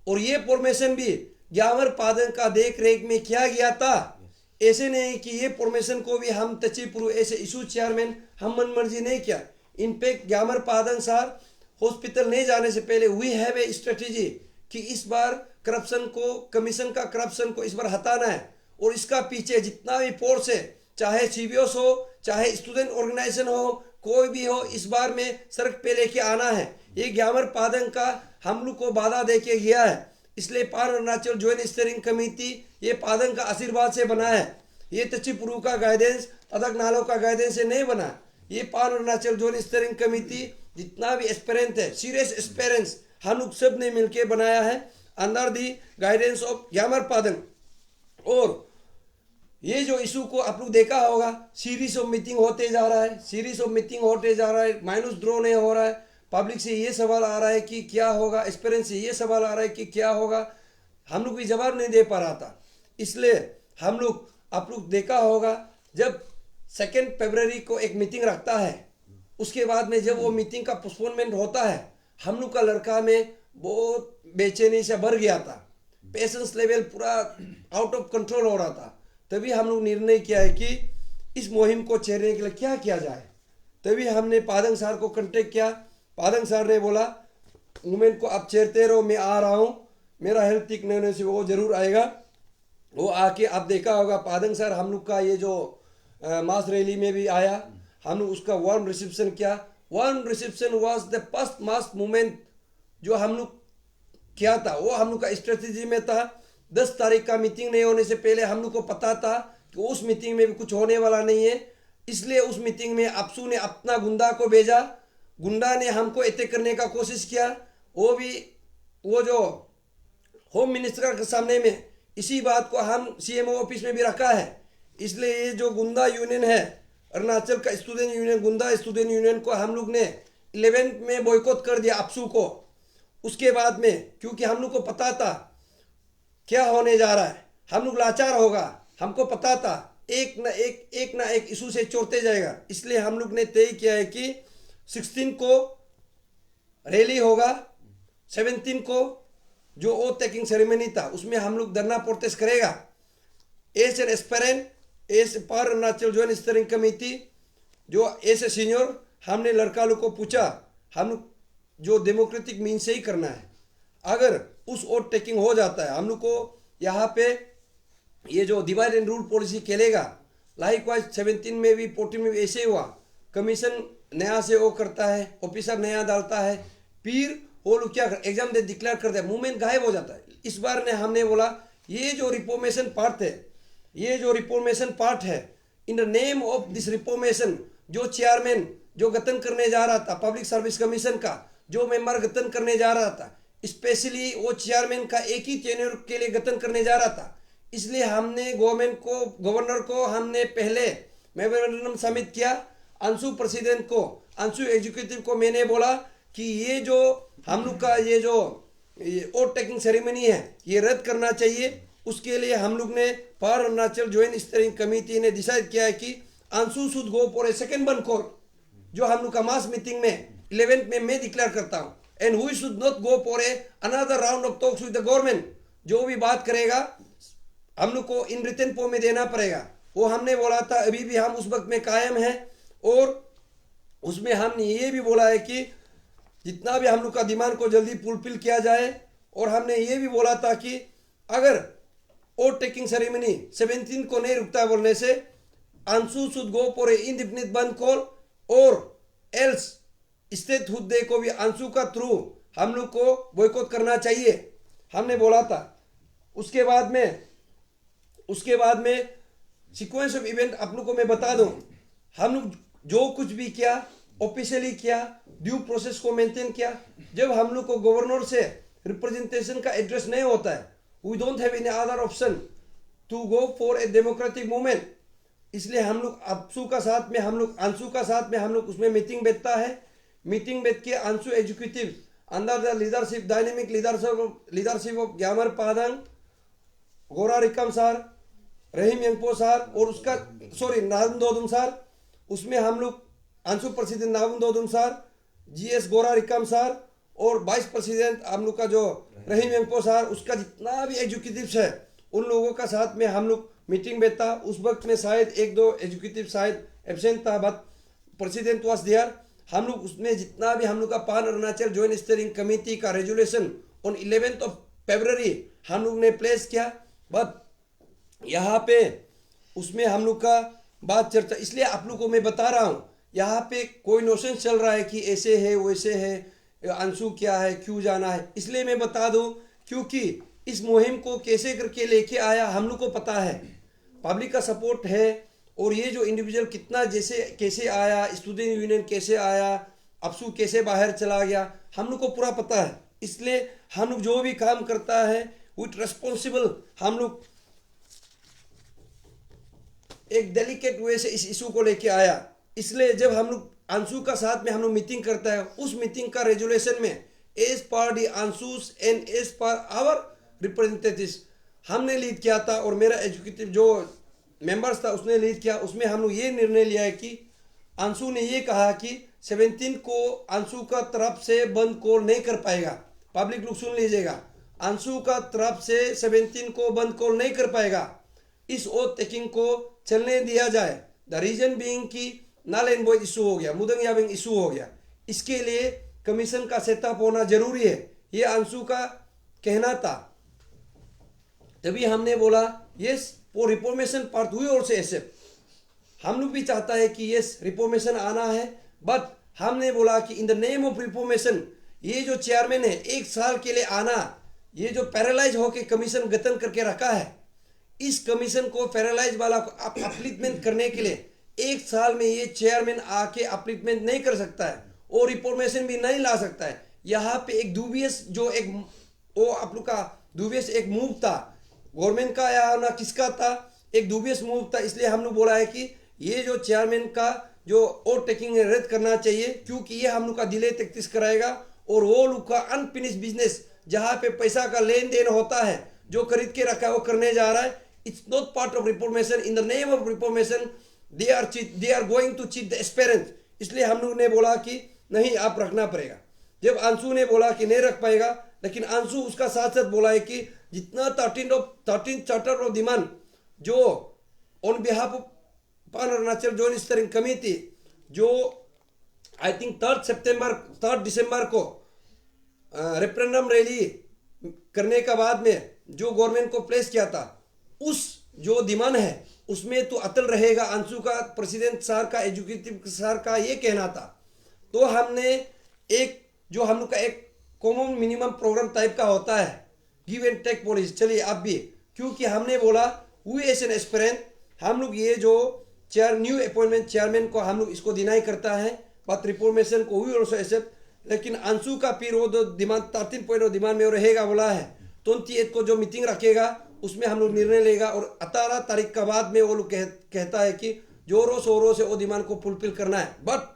और ये फॉर्मेशन भी ग्यामर पादंग का देख रेख में किया गया था। ऐसे नहीं कि ये फॉर्मेशन को भी हम तचिपुरु ऐसे इशू चेयरमैन हम मन मर्जी नहीं किया। इनफैक्ट ग्यामर पादंग सर हॉस्पिटल नहीं जाने से पहले वी हैव ए स्ट्रेटेजी कि इस बार करप्शन को, कमीशन का करप्शन को इस बार हटाना है और इसका पीछे जितना भी फोर्स है, चाहे सीबीओस हो, चाहे स्टूडेंट ऑर्गेनाइजेशन हो, कोई भी हो, इस बार में सड़क पे लेके आना है। ये ग्यामर पादंग का हम लोग को वादा दे के गया है। इसलिए पार अरुणाचल ज्वाइंट स्टीयरिंग कमेटी ये पादंग का आशीर्वाद से बना है। ये तचिपुरु का गाइडेंस, तदक नालों का गाइडेंस से नहीं बना। ये पार अरुणाचल ज्वाइंट स्टीयरिंग कमेटी जितना भी एक्सपेरेंस है, सीरियस एक्सपेरेंस हम लोग सब ने मिलकर बनाया है under the guidance of Gyamar Padang. और ये जो इशू को आप लोग देखा होगा, सीरीज ऑफ मीटिंग होते जा रहा है, सीरीज ऑफ मीटिंग होते जा रहा है, माइनस ड्रॉ नहीं हो रहा है। पब्लिक से ये सवाल आ रहा है कि क्या होगा, एक्सपीरियंस से ये सवाल आ रहा है कि क्या होगा, हम लोग भी जवाब नहीं दे पा रहा था। इसलिए हम लोग, आप लोग देखा होगा, जब 2 फरवरी को एक मीटिंग रखता है, उसके बाद में जब वो मीटिंग का पोस्टपोनमेंट होता है, हम लोग का लड़का में बहुत बेचैनी से भर गया था, पेशेंस लेवल पूरा आउट ऑफ कंट्रोल हो रहा था। तभी हम लोग निर्णय किया है कि इस मुहिम को चेरने के लिए क्या किया जाए। तभी हमने पादंग सर को कांटेक्ट किया। पादंग सर ने बोला मूवमेंट को आप चेरते रहो, मैं आ रहा हूँ, मेरा हेल्थ ठीक नहीं होने से वो जरूर आएगा। वो आके आप देखा होगा पादंग सर हम लोग का ये जो मास रैली में भी आया, हम लोग उसका वार्म रिसेप्शन किया। Warm reception was the first mass movement जो हम लोग किया था। वो हम लोग का स्ट्रेटेजी में था। 10 तारीख का मीटिंग नहीं होने से पहले हम लोग को पता था कि उस मीटिंग में भी कुछ होने वाला नहीं है। इसलिए उस मीटिंग में अपसू ने अपना गुंडा को भेजा, गुंडा ने हमको अटैक करने का कोशिश किया। वो जो होम मिनिस्टर के सामने में इसी बात को हम सीएमओ ऑफिस में भी रखा है। इसलिए ये जो गुंडा यूनियन है अरुणाचल का स्टूडेंट यूनियन, गुंडा स्टूडेंट यूनियन को हम लोग ने 11th में बॉयकॉट कर दिया अपसू को। उसके बाद में क्योंकि हम लोग को पता था क्या होने जा रहा है, हम लोग लाचार होगा, हमको पता था एक ना एक इशू से चोरते जाएगा। इसलिए हम लोग ने तय किया है कि 16 को रैली होगा, 17 को जो ओथ टेकिंग सेरेमनी था उसमें हम लोग धरना प्रोटेस्ट करेगा। As an aspirant, as pan Arunachal joint steering committee, जो एज ए सीनियर हमने लड़का लोग को पूछा हम लोग जो डेमोक्रेटिक मीन से ही करना है। अगर उस ओथ टेकिंग हो जाता है हम लोग को यहाँ पे ये जो डिवाइड एंड रूल पॉलिसी खेलेगा। लाइक वाइज 17 में भी 14 में भी ऐसे हुआ, कमीशन नया से वो करता है, ऑफिसर नया डालता है, फिर वो लोग क्या एग्जाम डेट डिक्लेयर करते हैं, मूवमेंट गायब हो जाता है। इस बार ने हमने बोला ये जो रिफॉर्मेशन पार्ट है, ये जो रिफॉर्मेशन पार्ट है, इन the name of this reformation जो चेयरमैन जो गठन करने जा रहा था पब्लिक सर्विस कमीशन का, जो मेंबर गठन करने जा रहा था, स्पेशली वो चेयरमैन का एक ही टेन्योर के लिए गठन करने जा रहा था। इसलिए हमने गवर्नर को हमने पहले मेमोरेंडम सबमिट किया। अंशु प्रेसिडेंट को, अंशु एग्जीक्यूटिव को मैंने बोला कि ये जो हम लोग का ये जो ओथ टेकिंग सेरेमनी है ये रद्द करना चाहिए। उसके लिए हम लोग ने पार अरुणाचल जॉइंट स्टीयरिंग कमेटी ने डिसाइड किया है कि Anshu should go for a second one call, जो हम लोग का मास मीटिंग में 11th में मैं डिक्लेयर करता हूँ। And we should not go for a another round of talks with the government. जो भी बात करेगा हम लोग को इन रिटन फॉर्म में देना पड़ेगा। वो हमने बोला था, अभी भी हम उस वक्त में कायम है। और उसमें हमने ये भी बोला है कि जितना भी हम लोग का डिमांड को जल्दी फुलफिल किया जाए। और हमने ये भी बोला था कि अगर ओथ टेकिंग सेरेमनी 17 को नहीं रुकता बोलने से Anshu should go for A indefinite बंद कॉल, और एल्स स्टेट हुद्दे को भी अंशु का थ्रू हम लोग को बॉयकॉट करना चाहिए, हमने बोला था। उसके बाद में सीक्वेंस ऑफ इवेंट आप लोग को मैं बता दूं। हम लोग जो कुछ भी किया ऑफिशियली किया, ड्यू प्रोसेस को मेंटेन किया। जब हम लोग को गवर्नर से रिप्रेजेंटेशन का एड्रेस नहीं होता है, we don't have any other option to go for a democratic movement. इसलिए हम लोग अंशु का साथ में हम लोग उसमें मीटिंग बैठता है। मीटिंग बैठ के AAPSU executive under the leadership dynamic leadership of Gyamar Padang, Gora Rikam sir, Rahim यंगपो sir और उसका नावुम दोदुम सर, उसमें हम लोग अंशु प्रेसिडेंट नावुम Dodum sir, GS Gora Rikam sir और वाइस प्रेसिडेंट हम लोग का जो रहीम यंगपो सर, उसका जितना भी एग्जीक्यूटिव्स है उन लोगों का साथ में हम लोग मीटिंग बैठता। उस वक्त में शायद 1-2 एग्जीक्यूटिव शायद एब्सेंट था, बट प्रेसिडेंट वाज देयर। हम लोग उसमें जितना भी हम लोग का पान अरुणाचल जॉइंट स्टीयरिंग कमेटी का resolution on 11th of February हम लोग ने प्लेस किया। बट यहाँ पे उसमें हम लोग का बात चर्चा, इसलिए आप लोग को मैं बता रहा हूँ, यहाँ पे कोई नोशन चल रहा है कि ऐसे है वैसे है, अंशु क्या है, क्यों जाना है। इसलिए मैं बता दूं क्योंकि इस मुहिम को कैसे करके लेके आया हम लोग को पता है, पब्लिक का सपोर्ट है। और ये जो इंडिविजुअल कितना कैसे आया, स्टूडेंट यूनियन कैसे आया, अपसू कैसे बाहर चला गया, हम लोग को पूरा पता है। इसलिए हम लोग जो भी काम करता है विथ रेस्पॉन्सिबल, हम लोग एक डेलिकेट वे से इस इशू को लेके आया। इसलिए जब हम लोग अंशु का साथ में हम लोग मीटिंग करता है, उस मीटिंग का रेजुलेशन में as per the AAPSUs and as per our representatives हमने लीड किया था, और मेरा एग्जीक्यूटिव जो मेंबर्स था उसने लीड किया। उसमें हम लोग ये निर्णय लिया है कि अंशु ने ये कहा कि 17 को अंशु का तरफ से बंद कॉल नहीं कर पाएगा। पब्लिक लोग सुन लीजिएगा, अंशु का तरफ से 17 को बंद कॉल नहीं कर पाएगा। इस ओथ टेकिंग को चलने दिया जाए। द रीजन बीइंग कि नल एंड वॉइड इशू हो गया, मुदंग याबिंग इशू हो गया, इसके लिए कमीशन का सेटअप होना जरूरी है, ये अंशु का कहना था। तभी हमने बोला यस वो रिफॉर्मेशन पार्ट हुई और से ऐसे हम लोग भी चाहता है कि यस रिफॉर्मेशन आना है। बट हमने बोला कि इन द नेम ऑफ रिफॉर्मेशन ये जो चेयरमैन है 1 साल के लिए आना, ये जो पैरालाइज होके कमीशन गठन करके रखा है, इस कमीशन को पैरालाइज वाला अपलिफ्टमेंट करने के लिए 1 साल में ये चेयरमैन आके अपलिफ्टमेंट नहीं कर सकता है और रिफॉर्मेशन भी नहीं ला सकता है। यहाँ पे एक दुबियस जो एक वो आप लोग का दुबियस एक मूव था गवर्नमेंट का या ना किसका था, एक दुबियस मूव था। इसलिए हम लोग बोला है कि ये जो चेयरमैन का जो ओवर टेकिंग रद्द करना चाहिए, क्योंकि ये हम लोग का डिले 33 कराएगा और वो लोग का अनफिनिश बिजनेस जहाँ पे पैसा का लेन देन होता है जो खरीद के रखा है वो करने जा रहा है। It's not part of reformation. In the name of reformation they are going to cheat the aspirants. इसलिए हम लोग ने बोला कि नहीं आप रखना पड़ेगा। जब अंशु ने बोला कि नहीं रख पाएगा, लेकिन अंशु उसका साथ साथ बोला है कि जितना 13 चार्टर ऑफ डिमांड जो on behalf of pan Arunachal joint steering committee जो आई थिंक 3 दिसंबर को रेफरेंडम रैली करने का बाद में जो गवर्नमेंट को प्लेस किया था, उस जो डिमांड है उसमें तो अटल रहेगा। अंशु का प्रेसिडेंट सर का एजुकेटिव सर का ये कहना था। तो हमने एक जो हम लोग का एक कॉमन मिनिमम प्रोग्राम टाइप का होता है गिव एंड टेक पॉलिसी, चलिए आप भी, क्योंकि हमने बोला वी एस एन एस्पिरेंट हम लोग ये जो न्यू अपॉइंटमेंट चेयरमैन को हम लोग इसको डिनाई करता है, बट रिफॉर्मेशन को वी ऑल्सो एक्सेप्ट। लेकिन अंशु का फिर वो जो डिमांड 13 पॉइंट डिमांड में वो रहेगा बोला है 28 को जो मीटिंग रखेगा उसमें हम लोग निर्णय लेगा और 18 तारीख का बाद में वो लोग कहता है कि जोरों शोरों से वो डिमांड को फुलफिल करना है। But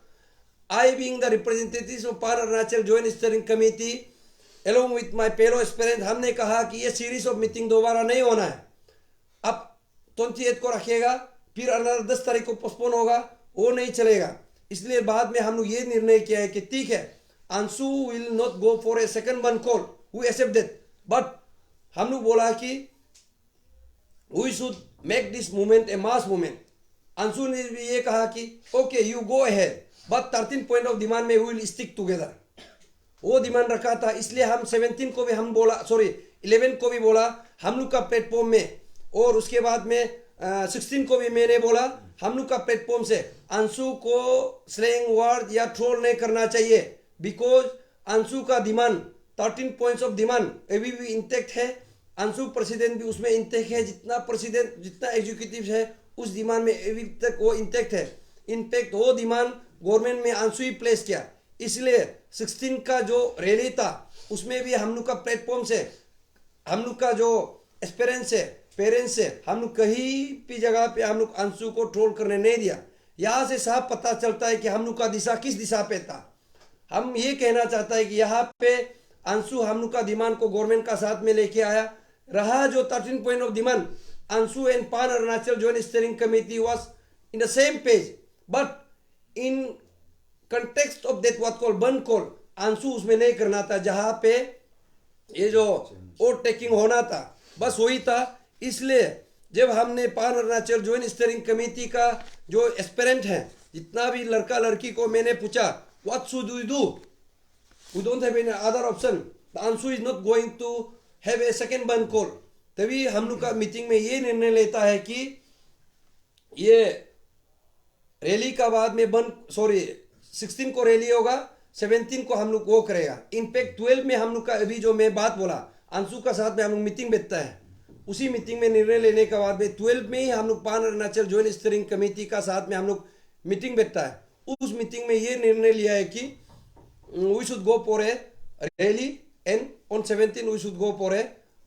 I being the representatives of Pan Arunachal Joint Steering Committee along with my fellow aspirants, हमने कहा कि ये सीरीज ऑफ मीटिंग दोबारा नहीं होना है। अब 28 को रखेगा, फिर 10 तारीख को पोस्टपोन होगा, वो नहीं चलेगा। इसलिए बाद में हम लोग ये निर्णय किया है कि ठीक है, Anshu will not go for a second one call, we accept that. But हम लोग बोला कि we should make this movement a mass movement. Anshu ने भी ये कहा कि okay you go ahead, but 13 point of demand में विल स्टिक टुगेदर, वो डिमांड रखा था। इसलिए हम 17 को भी हम बोला, सॉरी 11 को भी बोला हम लोग का प्लेटफॉर्म में, और उसके बाद में 16 को भी मैंने बोला हम लोग का प्लेटफॉर्म से अंशु को स्लैंग वर्ड या ट्रोल नहीं करना चाहिए, बिकॉज अंशु का डिमांड 13 पॉइंट्स ऑफ डिमांड अभी भी इंटैक्ट है। अंशु प्रेसिडेंट भी उसमें इंटैक्ट है, जितना एग्जीक्यूटिव है उस डिमांड में अभी तक वो इंटैक्ट है। इनफैक्ट वो डिमांड गवर्नमेंट में अंशु ही प्लेस किया। इसलिए 16 का जो रैली था उसमें भी हम लोग का प्लेटफॉर्म से हम लोग का जो एक्सपीरियंस है पेरेंट्स से हम लोग कहीं भी जगह पे हम लोग अंशु को ट्रोल करने नहीं दिया। यहाँ से साफ पता चलता है कि हम लोग का दिशा किस दिशा पे था। हम ये कहना चाहता है कि यहाँ पे अंशु हम लोग का डिमांड को गवर्नमेंट का साथ में लेके आया। रहा जो 13 point of demand, AAPSU and pan Arunachal joint steering committee was in the same page, but in context of that what called bandh call, AAPSU उसमें नहीं करना था जहां पे ये जो ओवर टेकिंग होना था, बस वही था। इसलिए जब हमने पान अरुणाचल जॉइंट स्टीयरिंग कमेटी का जो एस्पिरेंट है, जितना भी लड़का लड़की को मैंने पूछा what should we do, we don't have any other option, the Anshu is not going to have a second one call. तभी हम लोग का मीटिंग में ये निर्णय लेता है कि ये रैली का बाद में 16 को रैली होगा, 17 को हम लोग वो करेगा। इनफैक्ट 12 में हम लोग का अभी जो मैं बात बोला अंशु का साथ में हम लोग मीटिंग बैठता है, उसी मीटिंग में निर्णय लेने के बाद में 12 में ही हम लोग पान अरुणाचल जॉइंट स्टीयरिंग कमेटी का साथ में हम लोग मीटिंग बैठता है। उस मीटिंग में ये निर्णय लिया है कि we should go for a rally and on 17 we should go for a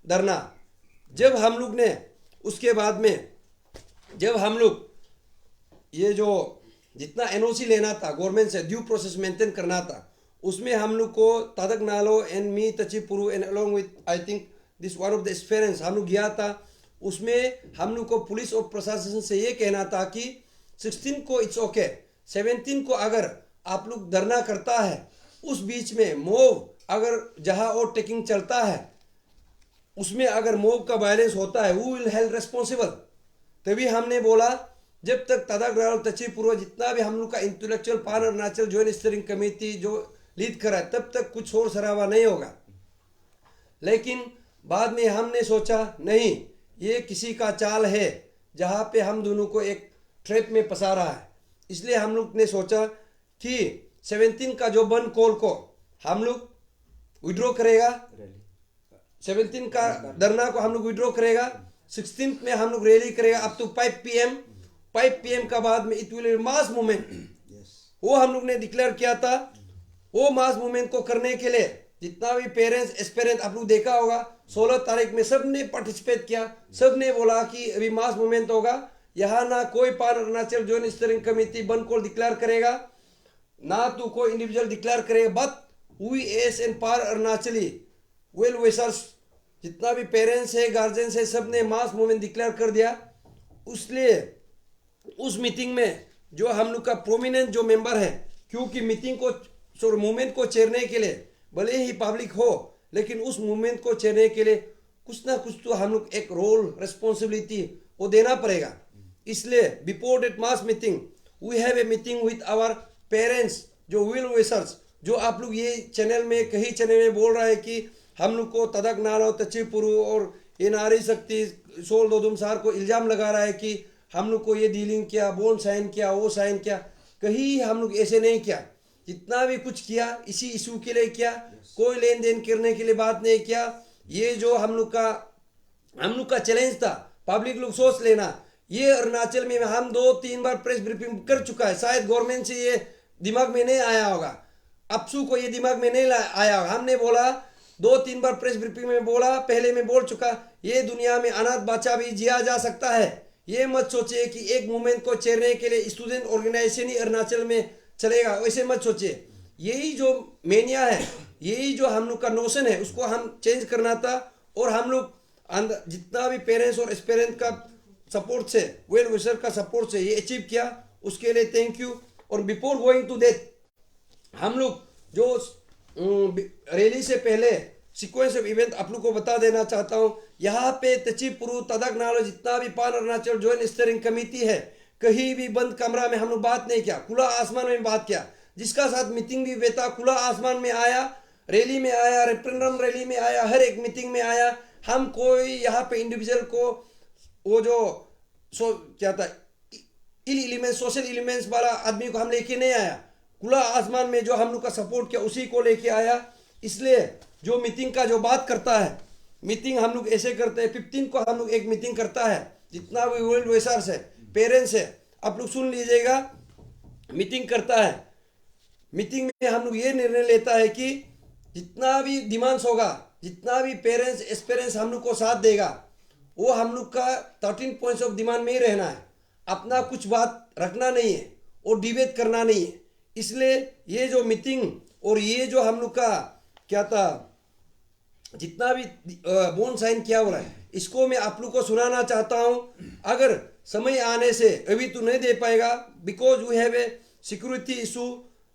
dharna. जब हम लोग ने उसके बाद में जब हम लोग ये जो जितना एनओसी लेना था गवर्नमेंट से, ड्यू प्रोसेस मेंटेन करना था, उसमें हम लोग को Tadak Nalo and me Tachipuru and along with I think this one of the experience हम लोग गया था। उसमें हम लोग को पुलिस और प्रशासन से ये कहना था कि 16 को इट्स ओके, 17 को अगर आप लोग धरना करता है, उस बीच में मोव अगर जहां और टेकिंग चलता है उसमें अगर मोव का वायलेंस होता है, वो विल हेल्ड रेस्पॉन्सिबल। तभी हमने बोला जब तक तदाग्रह तचिपुर जितना भी हम लोग का इंटेलेक्चुअल पान अरुणाचल जॉइंट स्टीयरिंग कमेटी जो लीड कर रहा है, तब तक कुछ शोर शराबा नहीं होगा। लेकिन बाद में हमने सोचा नहीं, ये किसी का चाल है जहाँ पे हम दोनों को एक ट्रैप में फंसा रहा है। इसलिए हम लोग ने सोचा कि 17 का जो बन कॉल को हम लोग विड्रॉ करेगा, 17 का धरना को हम लोग विड्रॉ करेगा, 16th में हम लोग रैली करेगा अप टू 5 PM। 5 PM का बाद में इट विल मास मूवमेंट, वो हम लोग ने डिक्लेयर किया था। वो मास मूवमेंट को करने के लिए जितना भी पेरेंट्स एस्पिरेंट आप लोग देखा होगा 16 तारीख में सब ने पार्टिसिपेट किया, सब ने बोला कि अभी मास मूवमेंट होगा। यहाँ ना कोई पान अरुणाचल जॉइंट स्टीयरिंग कमेटी बंद को डिक्लेयर करेगा, ना तो कोई इंडिविजुअल डिक्लेयर करेगा, but we as an pan Arunachali well wishers जितना भी पेरेंट्स है गार्जियंस है सब ने मास मूवमेंट डिक्लेयर कर दिया। इसलिए उस मीटिंग में जो हम लोग का प्रोमिनेंट जो मेंबर है, क्योंकि मीटिंग को मूवमेंट को चेरने के लिए भले ही पब्लिक हो, लेकिन उस मूवमेंट को चेरने के लिए कुछ ना कुछ तो हम लोग एक रोल रिस्पॉन्सिबिलिटी वो देना पड़ेगा। इसलिए before that mass meeting we have a meeting with our parents जो विल विशर्स, जो आप लोग ये चैनल में कई चैनल में बोल रहा है कि हम लोग को तदक नालो तचिपुरु और ये नारी शक्ति सोल दोदुम सार को इल्जाम लगा रहा है कि हम लोग को ये डीलिंग किया, बोन साइन किया, वो साइन किया। कहीं हम लोग ऐसे नहीं किया, जितना भी कुछ किया इसी इशू के लिए किया, कोई लेन देन करने के लिए बात नहीं किया। ये जो हम लोग का चैलेंज था, पब्लिक लोग सोच लेना, ये अरुणाचल में हम 2-3 बार प्रेस ब्रीफिंग कर चुका है, शायद गवर्नमेंट से ये दिमाग में नहीं आया होगा, अपसू को ये दिमाग में नहीं आया होगा। हमने बोला 2-3 बार प्रेस ब्रीफिंग में बोला, पहले में बोल चुका, ये दुनिया में अनाथ बच्चा भी जिया जा सकता है। ये मत सोचिए कि एक मूवमेंट को चेरने के लिए स्टूडेंट ऑर्गेनाइजेशन ही अरुणाचल में चलेगा, वैसे मत सोचिए। यही जो मेनिया है, यही जो हम लोग का नोशन है, उसको हम चेंज करना था। और हम लोग जितना भी पेरेंट्स और एस्पिरेंट का सपोर्ट से, वेल विशर का सपोर्ट से ये अचीव किया, उसके लिए थैंक यू। और बिफोर गोइंग टू दैट, हम लोग जो रैली से पहले सीक्वेंस ऑफ इवेंट आप लोग को बता देना चाहता हूँ। यहाँ पे तचिपुरु तदक नालो जितना भी पान अरुणाचल जॉइंट स्टीयरिंग कमेटी है, कहीं भी बंद कमरा में हम लोग बात नहीं किया, खुला आसमान में बात किया। जिसका साथ मीटिंग भी बेटा खुला आसमान में आया, रैली में आया, रेफरेंडम रैली में आया, हर एक मीटिंग में आया। हम कोई यहाँ पे इंडिविजुअल को वो जो क्या था एलिमेंट सोशल एलिमेंट्स वाला आदमी को हम लेके नहीं आया, खुला आसमान में जो हम लोग का सपोर्ट किया उसी को लेके आया। इसलिए जो मीटिंग का जो बात करता है, मीटिंग हम लोग ऐसे करते हैं, 15 को हम लोग एक मीटिंग करता है, जितना भी वर्ल्ड वेसर्स है, पेरेंट्स है, आप लोग सुन लीजिएगा, मीटिंग करता है। मीटिंग में हम लोग ये निर्णय लेता है कि जितना भी डिमांड्स होगा, जितना भी पेरेंट्स एस्पिरेंट्स हम लोग को साथ देगा, वो हम लोग का 13 पॉइंट्स ऑफ डिमांड में ही रहना है, अपना कुछ बात रखना नहीं है और डिबेट करना नहीं है। इसलिए ये जो मीटिंग और ये जो हम लोग का क्या था, जितना भी बोन साइन किया हो रहा है, इसको मैं आप लोग को सुनाना चाहता हूँ। अगर समय आने से अभी तो नहीं दे पाएगा, because we have a security issue,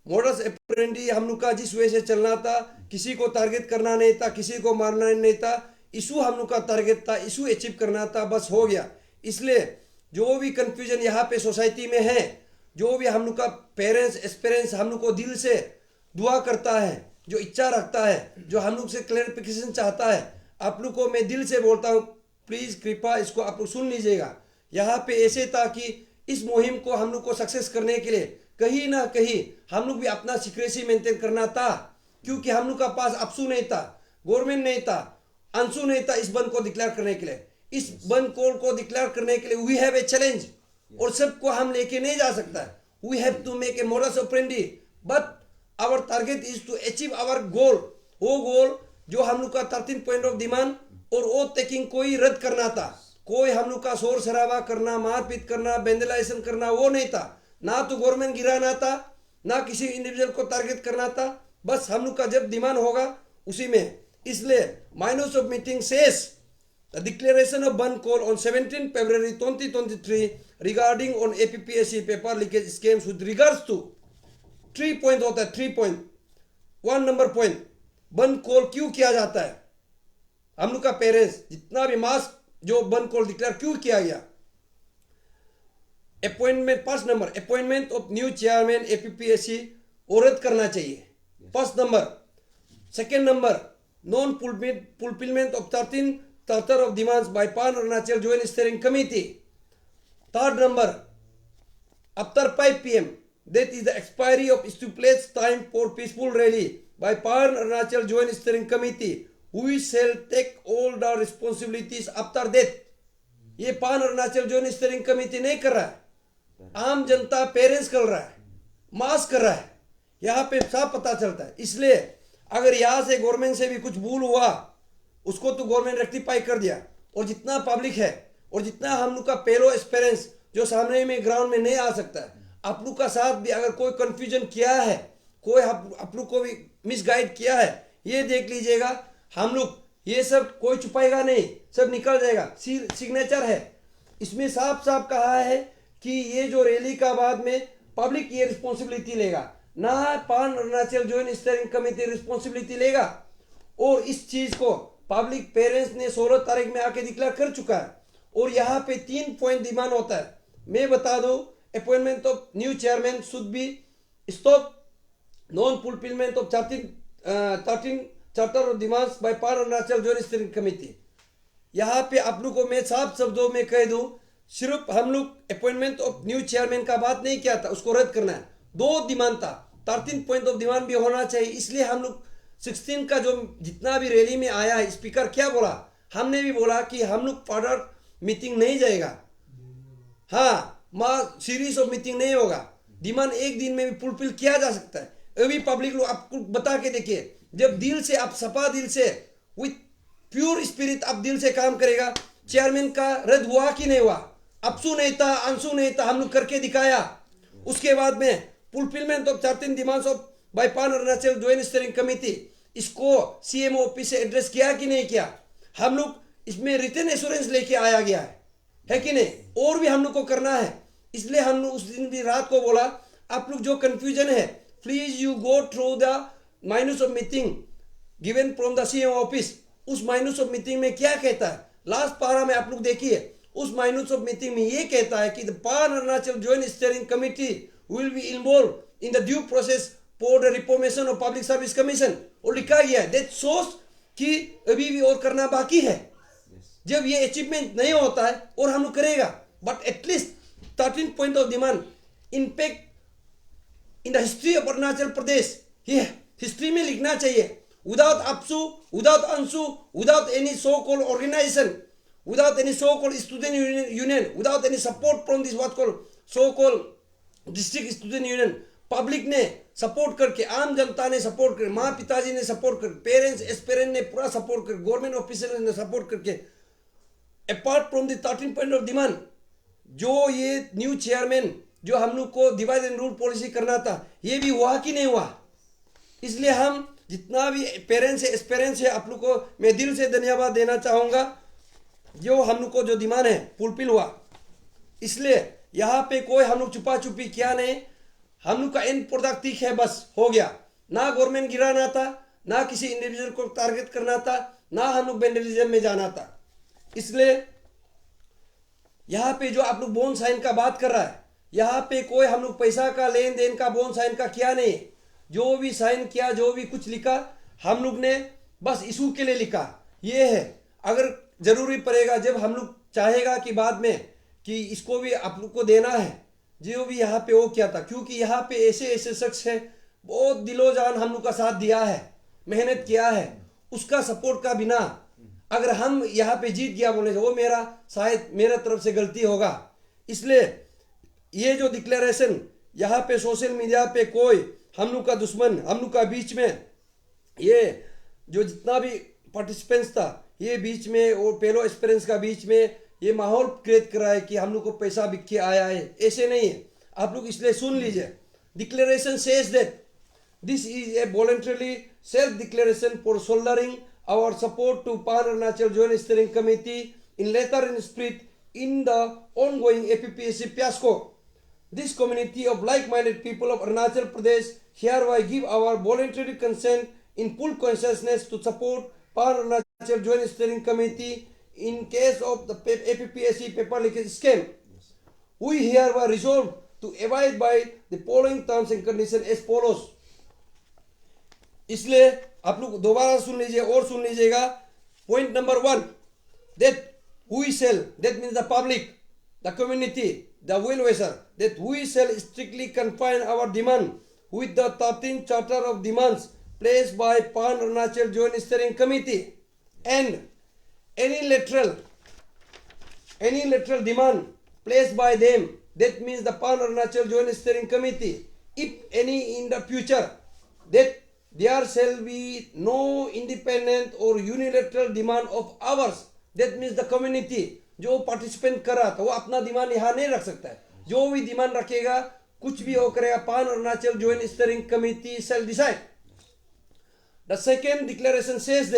modus operandi हम लोग का जिस वजह से चलना था, किसी को टारगेट करना नहीं था, किसी को मारना नहीं था, इशू हम लोग का टारगेट था, इशू अचीव करना था, बस हो गया। इसलिए जो भी कंफ्यूजन यहाँ पे सोसाइटी में है, जो भी हम लोग का पेरेंट्स एस्पिरेंट्स हम लोग को दिल से दुआ करता है, जो इच्छा रखता है, जो हम लोग से क्लैरिफिकेशन चाहता है, आप लोग को मैं दिल से बोलता हूँ, प्लीज कृपा इसको आप लोग सुन लीजिएगा। यहाँ पे ऐसे था कि इस मुहिम को हम लोग को सक्सेस करने के लिए कहीं ना कहीं हम लोग भी अपना सीक्रेसी मेंटेन करना था, क्योंकि हम लोग का पास अपसू नहीं था, गवर्नमेंट नहीं था, अंशु नहीं था इस बंद को डिक्लेयर करने के लिए। इस बंद को डिक्लेयर करने के लिए वी हैव ए चैलेंज, और सबको हम लेके नहीं जा सकता। We have to make a modus operandi, but our target is to achieve our goal. वो गोल जो हम लोग का 13 पॉइंट ऑफ डिमांड और वो टेकिंग कोई रद्द करना था, कोई हम लोग का शोर शराबा करना, मारपीट करना, वेंडलाइजेशन करना, वो नहीं था। ना तो गवर्नमेंट गिराना था, ना किसी इंडिविजुअल को टारगेट करना था, बस हम लोग का जब डिमांड होगा उसी में। इसलिए minutes of meeting says the declaration of ban call on 17 February 2023 regarding on APPSC paper leakage schemes with regards to 3 point होता है, 3 पॉइंट। 1 नंबर पॉइंट, बंद कॉल क्यों किया जाता है, हम लोग का पेरेंट्स जितना भी मास जो बंद कॉल डिक्लेयर क्यों किया गया। Appointment, first number appointment of new chairman APPSC रद्द करना चाहिए, first number. Second number, non fulfilment of 13 of demands by Pan Arunachal Joint Steering Committee. Third number, after 5 PM, that is the expiry of stipulated time for peaceful rally by Pan Arunachal Joint Steering Committee. We shall take all the responsibilities after that. ये पान Arunachal zone steering committee नहीं कर रहा है, आम जनता parents कर रहा है, मास कर रहा है, यहाँ पे साफ पता चलता है। इसलिए अगर यहाँ से गवर्नमेंट से भी कुछ भूल हुआ उसको तो गवर्नमेंट रेक्टिफाई कर दिया, और जितना पब्लिक है और जितना हम लोग का पेलो एक्सपीरियंस जो सामने में ग्राउंड में नहीं आ सकता है, आप लोग का साथ भी अगर कोई कंफ्यूजन किया है, कोई आप लोग को भी मिसगाइड किया है, ये देख लीजिएगा, हम लोग ये सब कोई छुपाएगा नहीं, सब निकल जाएगा। सिग्नेचर है इसमें साफ साफ कहा है कि ये जो रैली का बाद में पब्लिक ये रिस्पॉन्सिबिलिटी लेगा, ना पान Arunachal joint steering committee responsibility लेगा। और इस चीज को पब्लिक पेरेंट्स ने 16 तारीख में आके डिक्लेयर कर चुका है। और यहाँ पे 3 पॉइंट डिमांड होता है, मैं बता दूं, appointment of new chairman should be stop, non fulfilment of 13 charter of demands by pan Arunachal joint steering committee. यहाँ पे आप लोग को मैं साफ शब्दों में कह दूं, सिर्फ हम लोग अपॉइंटमेंट ऑफ न्यू चेयरमैन का बात नहीं किया था, उसको रद्द करना है। 2 डिमांड था, 13 पॉइंट ऑफ डिमांड भी होना चाहिए। इसलिए हम लोग 16 का जो जितना भी रैली में आया है, स्पीकर क्या बोला, हमने भी बोला कि हम लोग फर्दर मीटिंग नहीं जाएगा, हाँ सीरीज ऑफ मीटिंग नहीं होगा, डिमांड एक दिन में भी फुलफिल किया जा सकता है। अभी पब्लिक लोग आपको बता के देखिए, जब दिल से आप सपा दिल से विथ प्योर स्पिरिट आप दिल से काम करेगा, चेयरमैन का रद्द हुआ कि नहीं हुआ, अपसू नहीं था, अंशु नहीं था, हम लोग करके दिखाया। उसके बाद में fulfilment of 13 demands of by pan Arunachal joint steering committee, इसको सीएमओ ऑफिस से एड्रेस किया कि नहीं किया, हम लोग इसमें रिटन एश्योरेंस लेके आया गया है कि नहीं, और भी हम लोग को करना है। इसलिए हम लोग उस दिन भी रात को बोला, आप लोग जो कंफ्यूजन है please you go through the minus of meeting given from the CMO office. उस माइनस ऑफ मीटिंग में क्या कहता है, लास्ट पारा में आप लोग देखिए, उस माइनस ऑफ मीटिंग में ये कहता है कि the pan Arunachal joint steering committee will be involve in the due process for the reformation of public service commission. और लिखा गया है दैट शोस कि अभी भी और करना बाकी है। जब ये अचीवमेंट नहीं होता है और हम लोग करेगा, but at least 13 point of demand impact in the history of Arunachal Pradesh, ये हिस्ट्री में लिखना चाहिए, without APSU, without ANSU, without any so-called organization, without any so-called student union, without any support from this what called so-called district student union, public ने support करके, आम जनता ने support करके, माँ पिताजी ने सपोर्ट करके, पेरेंट्स एस्पिरेंट ने पूरा सपोर्ट करके, गवर्नमेंट ऑफिसर ने सपोर्ट करके, apart from the 13 point of demand, जो ये न्यू चेयरमैन जो हम लोग को डिवाइड एंड रूल पॉलिसी करना था, ये भी हुआ कि नहीं हुआ। इसलिए हम जितना भी पेरेंट्स है, एस्पिरेंट्स है, आप लोग को मैं दिल से धन्यवाद देना चाहूँगा, जो हम लोग को जो डिमांड है फुलफिल हुआ। इसलिए यहाँ पे कोई हम लोग छुपा छुपी क्या नहीं, हम लोग का एंड प्रोडक्ट ठीक है, बस हो गया। ना गवर्नमेंट गिराना था, ना किसी इंडिविजुअल को टारगेट करना था, ना हम लोग वेंडलिज्म में जाना था। इसलिए यहाँ पे जो आप लोग बोन साइन का बात कर रहा है, यहाँ पे कोई हम लोग पैसा का लेन देन का बोन साइन का किया नहीं। जो भी साइन किया, जो भी कुछ लिखा, हम लोग ने बस इशू के लिए लिखा। ये है, अगर जरूरी पड़ेगा, जब हम लोग चाहेगा कि बाद में कि इसको भी आप लोग को देना है, जो भी यहाँ पे वो किया था, क्योंकि यहाँ पे ऐसे ऐसे शख्स है, बहुत दिलो जान हम लोग का साथ दिया है, मेहनत किया है, उसका सपोर्ट का बिना अगर हम यहाँ पे जीत गया बोले, वो मेरा शायद मेरा तरफ से गलती होगा। इसलिए ये जो डिक्लेरेशन यहाँ पे सोशल मीडिया पे कोई हम लोग का दुश्मन, हम लोग का बीच में ये जो जितना भी पार्टिसिपेंट्स था, ये बीच में और पेलो एक्सपीरियंस का बीच में ये माहौल क्रिएट कर रहा है कि हम लोग को पैसा बिक के आया है, ऐसे नहीं है आप लोग। इसलिए सुन लीजिए, declaration says that this is a voluntarily self declaration for soldering our support to Pan Arunachal Joint Steering Committee in letter and spirit in the ongoing APPSC fiasco. This community of like-minded people of Arunachal Pradesh hereby give our voluntary consent in full consciousness to support Pan Arunachal Joint Steering Committee in case of the APPSC paper leakage scam. We hereby resolve to abide by the following terms and conditions as follows. इसलिए आप लोग दोबारा सुन लीजिए और सुन लीजिएगा। Point number 1, that we shall, that means the public, the community, the well-wisher, that we shall strictly confine our demand with the 13th charter of demands placed by Pan Arunachal Joint Steering Committee, and any lateral any lateral demand placed by them, that means the Pan Arunachal Joint Steering Committee, if any in the future, that there shall be no independent or unilateral demand of ours, that means the community जो participant कर रहा था वो अपना demand यहाँ नहीं रख सकता है. जो भी डिमांड रखेगा कुछ भी हो करेगा, पान Arunachal joint steering committee shall decide. The second declaration says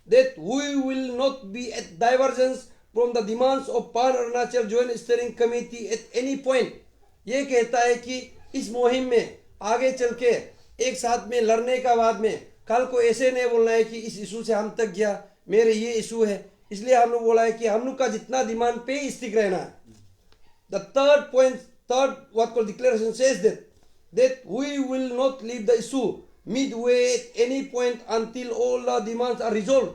that we will not be at divergence from the demands of Pan Arunachal Joint Steering Committee at any point. ये कहता है कि इस मुहिम में आगे चल के एक साथ में लड़ने का बाद में कल को ऐसे नहीं बोलना है कि इस इशू से हम तक गया, मेरे ये इशू है, इसलिए हम लोग बोला है कि हम लोग का जितना डिमांड पे स्टिक रहना है. The third point, third what called declaration says that we will not leave the issue midway at any point until all the demands are resolved.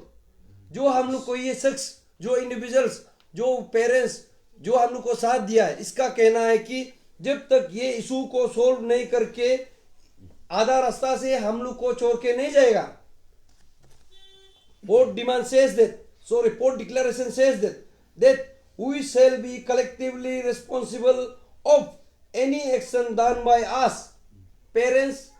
जो हम लोग को ये शख्स, जो इंडिविजुअल्स, जो पेरेंट्स, जो हम लोग को साथ दिया है, इसका कहना है कि जब तक ये इशू को सोल्व नहीं करके आधा रास्ता से हम लोग को छोड़ के नहीं जाएगा. Port demand says port declaration says that we shall be collectively responsible of any action done by us, parents,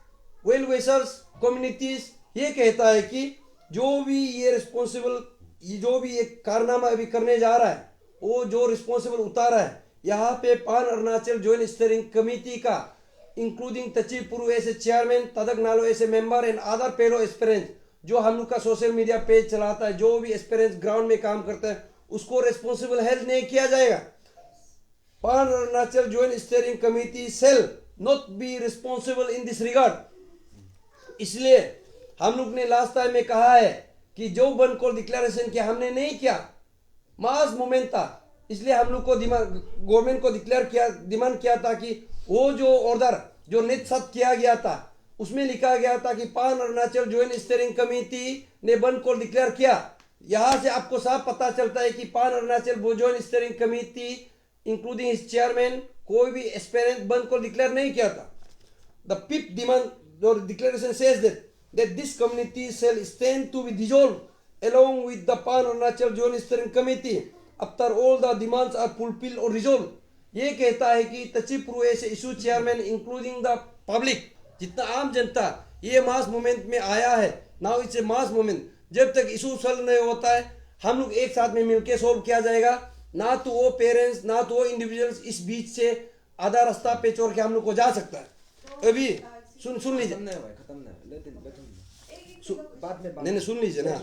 well-wishers, communities. ये कहता है कि जो भी ये रिस्पॉन्सिबल, जो भी ये कारनामा अभी करने जा रहा है, वो जो रिस्पॉन्सिबल उतारा है यहाँ पे pan Arunachal joint steering committee का, including Tachipuru as a chairman, Tadak Nalo as a member and other fellow aspirants, जो हम लोग का सोशल मीडिया पेज चलाता है, जो भी एस्पिरेंट्स ग्राउंड में काम करता है उसको रिस्पॉन्सिबल हेल्प नहीं किया जाएगा. पान Arunachal joint steering committee shall not be responsible in this regard. इसलिए हम लोग ने लास्ट टाइम में कहा है कि जो वन कॉल डिक्लेरेशन किया हमने नहीं किया, मास मूवमेंट था, इसलिए हम लोग को गवर्नमेंट को डिक्लेयर किया, डिमांड किया था कि वो जो ऑर्डर जो निश्चित किया गया था उसमें लिखा गया था कि पान अरुणाचल जॉइंट स्टीयरिंग कमेटी ने वन कॉल डिक्लेयर किया. यहाँ से आपको साफ पता चलता है कि पान Arunachal joint steering committee including इस चेयरमैन कोई भी एस्पिरेंट वन कॉल डिक्लेयर नहीं किया था. The fifth demand declaration says that this community shall stand to be dissolved along with the Pan Arunachal Joint Steering Committee after all the demands are fulfilled or resolved. ये कहता है कि तचिपुरु ऐसे issue chairman including the public, जितना आम जनता ये mass movement में आया है, now it's a mass movement, जब तक इशू सॉल्व नहीं होता है हम लोग एक साथ में मिलके सॉल्व किया जाएगा. ना तो वो पेरेंट्स, ना तो वो इंडिविजुअल्स इस बीच से आधा रास्ता पे छोड़ के हम लोग को जा सकता है. अभी सुन लीजिए, नहीं सुन लीजिए ना,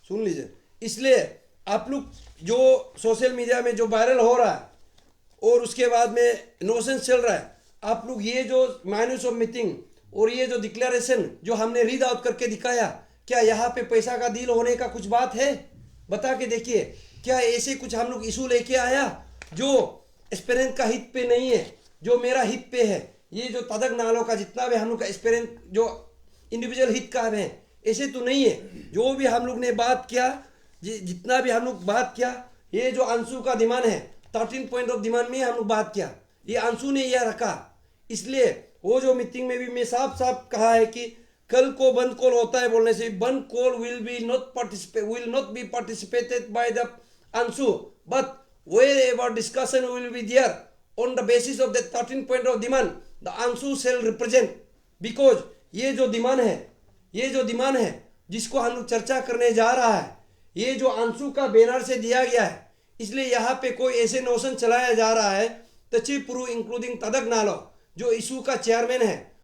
सुन लीजिए. इसलिए आप लोग जो सोशल मीडिया में जो वायरल हो रहा है और उसके बाद में नोसेंस चल रहा है, आप लोग ये जो माइनस ऑफ मीटिंग और ये जो डिक्लेरेशन जो हमने रीड आउट करके दिखाया, क्या यहाँ पे पैसा का डील होने का कुछ बात है? बता के देखिए, क्या ऐसे कुछ हम लोग इशू लेके आया जो एस्पिरेंट का हित पे नहीं है, जो मेरा हित पे है? ये जो तदक नालों का जितना भी हम लोग का एस्पिरेंट जो इंडिविजुअल हित का है, ऐसे तो नहीं है. जो भी हम लोग ने बात किया, जितना भी हम लोग बात किया, ये जो अंशु का डिमांड है 13 पॉइंट ऑफ डिमांड में हम लोग बात किया, ये अंशु ने यह रखा. इसलिए वो जो मीटिंग में भी मैं साफ साफ कहा है कि कल को बंद कॉल होता है बोलने से बंद call will not be participated by the Anshu, but wherever discussion will be there on the basis of that 13 point of demand, the Anshu shall represent. because ये जो डिमांड है जिसको हम लोग चर्चा करने जा रहा है, ये जो अंशु का बैनर से दिया गया है, इसलिए यहाँ पे कोई ऐसे नोशन चलाया जा रहा है. तचिपुरु इंक्लूडिंग तदक नालो जो इशू का चेयरमैन है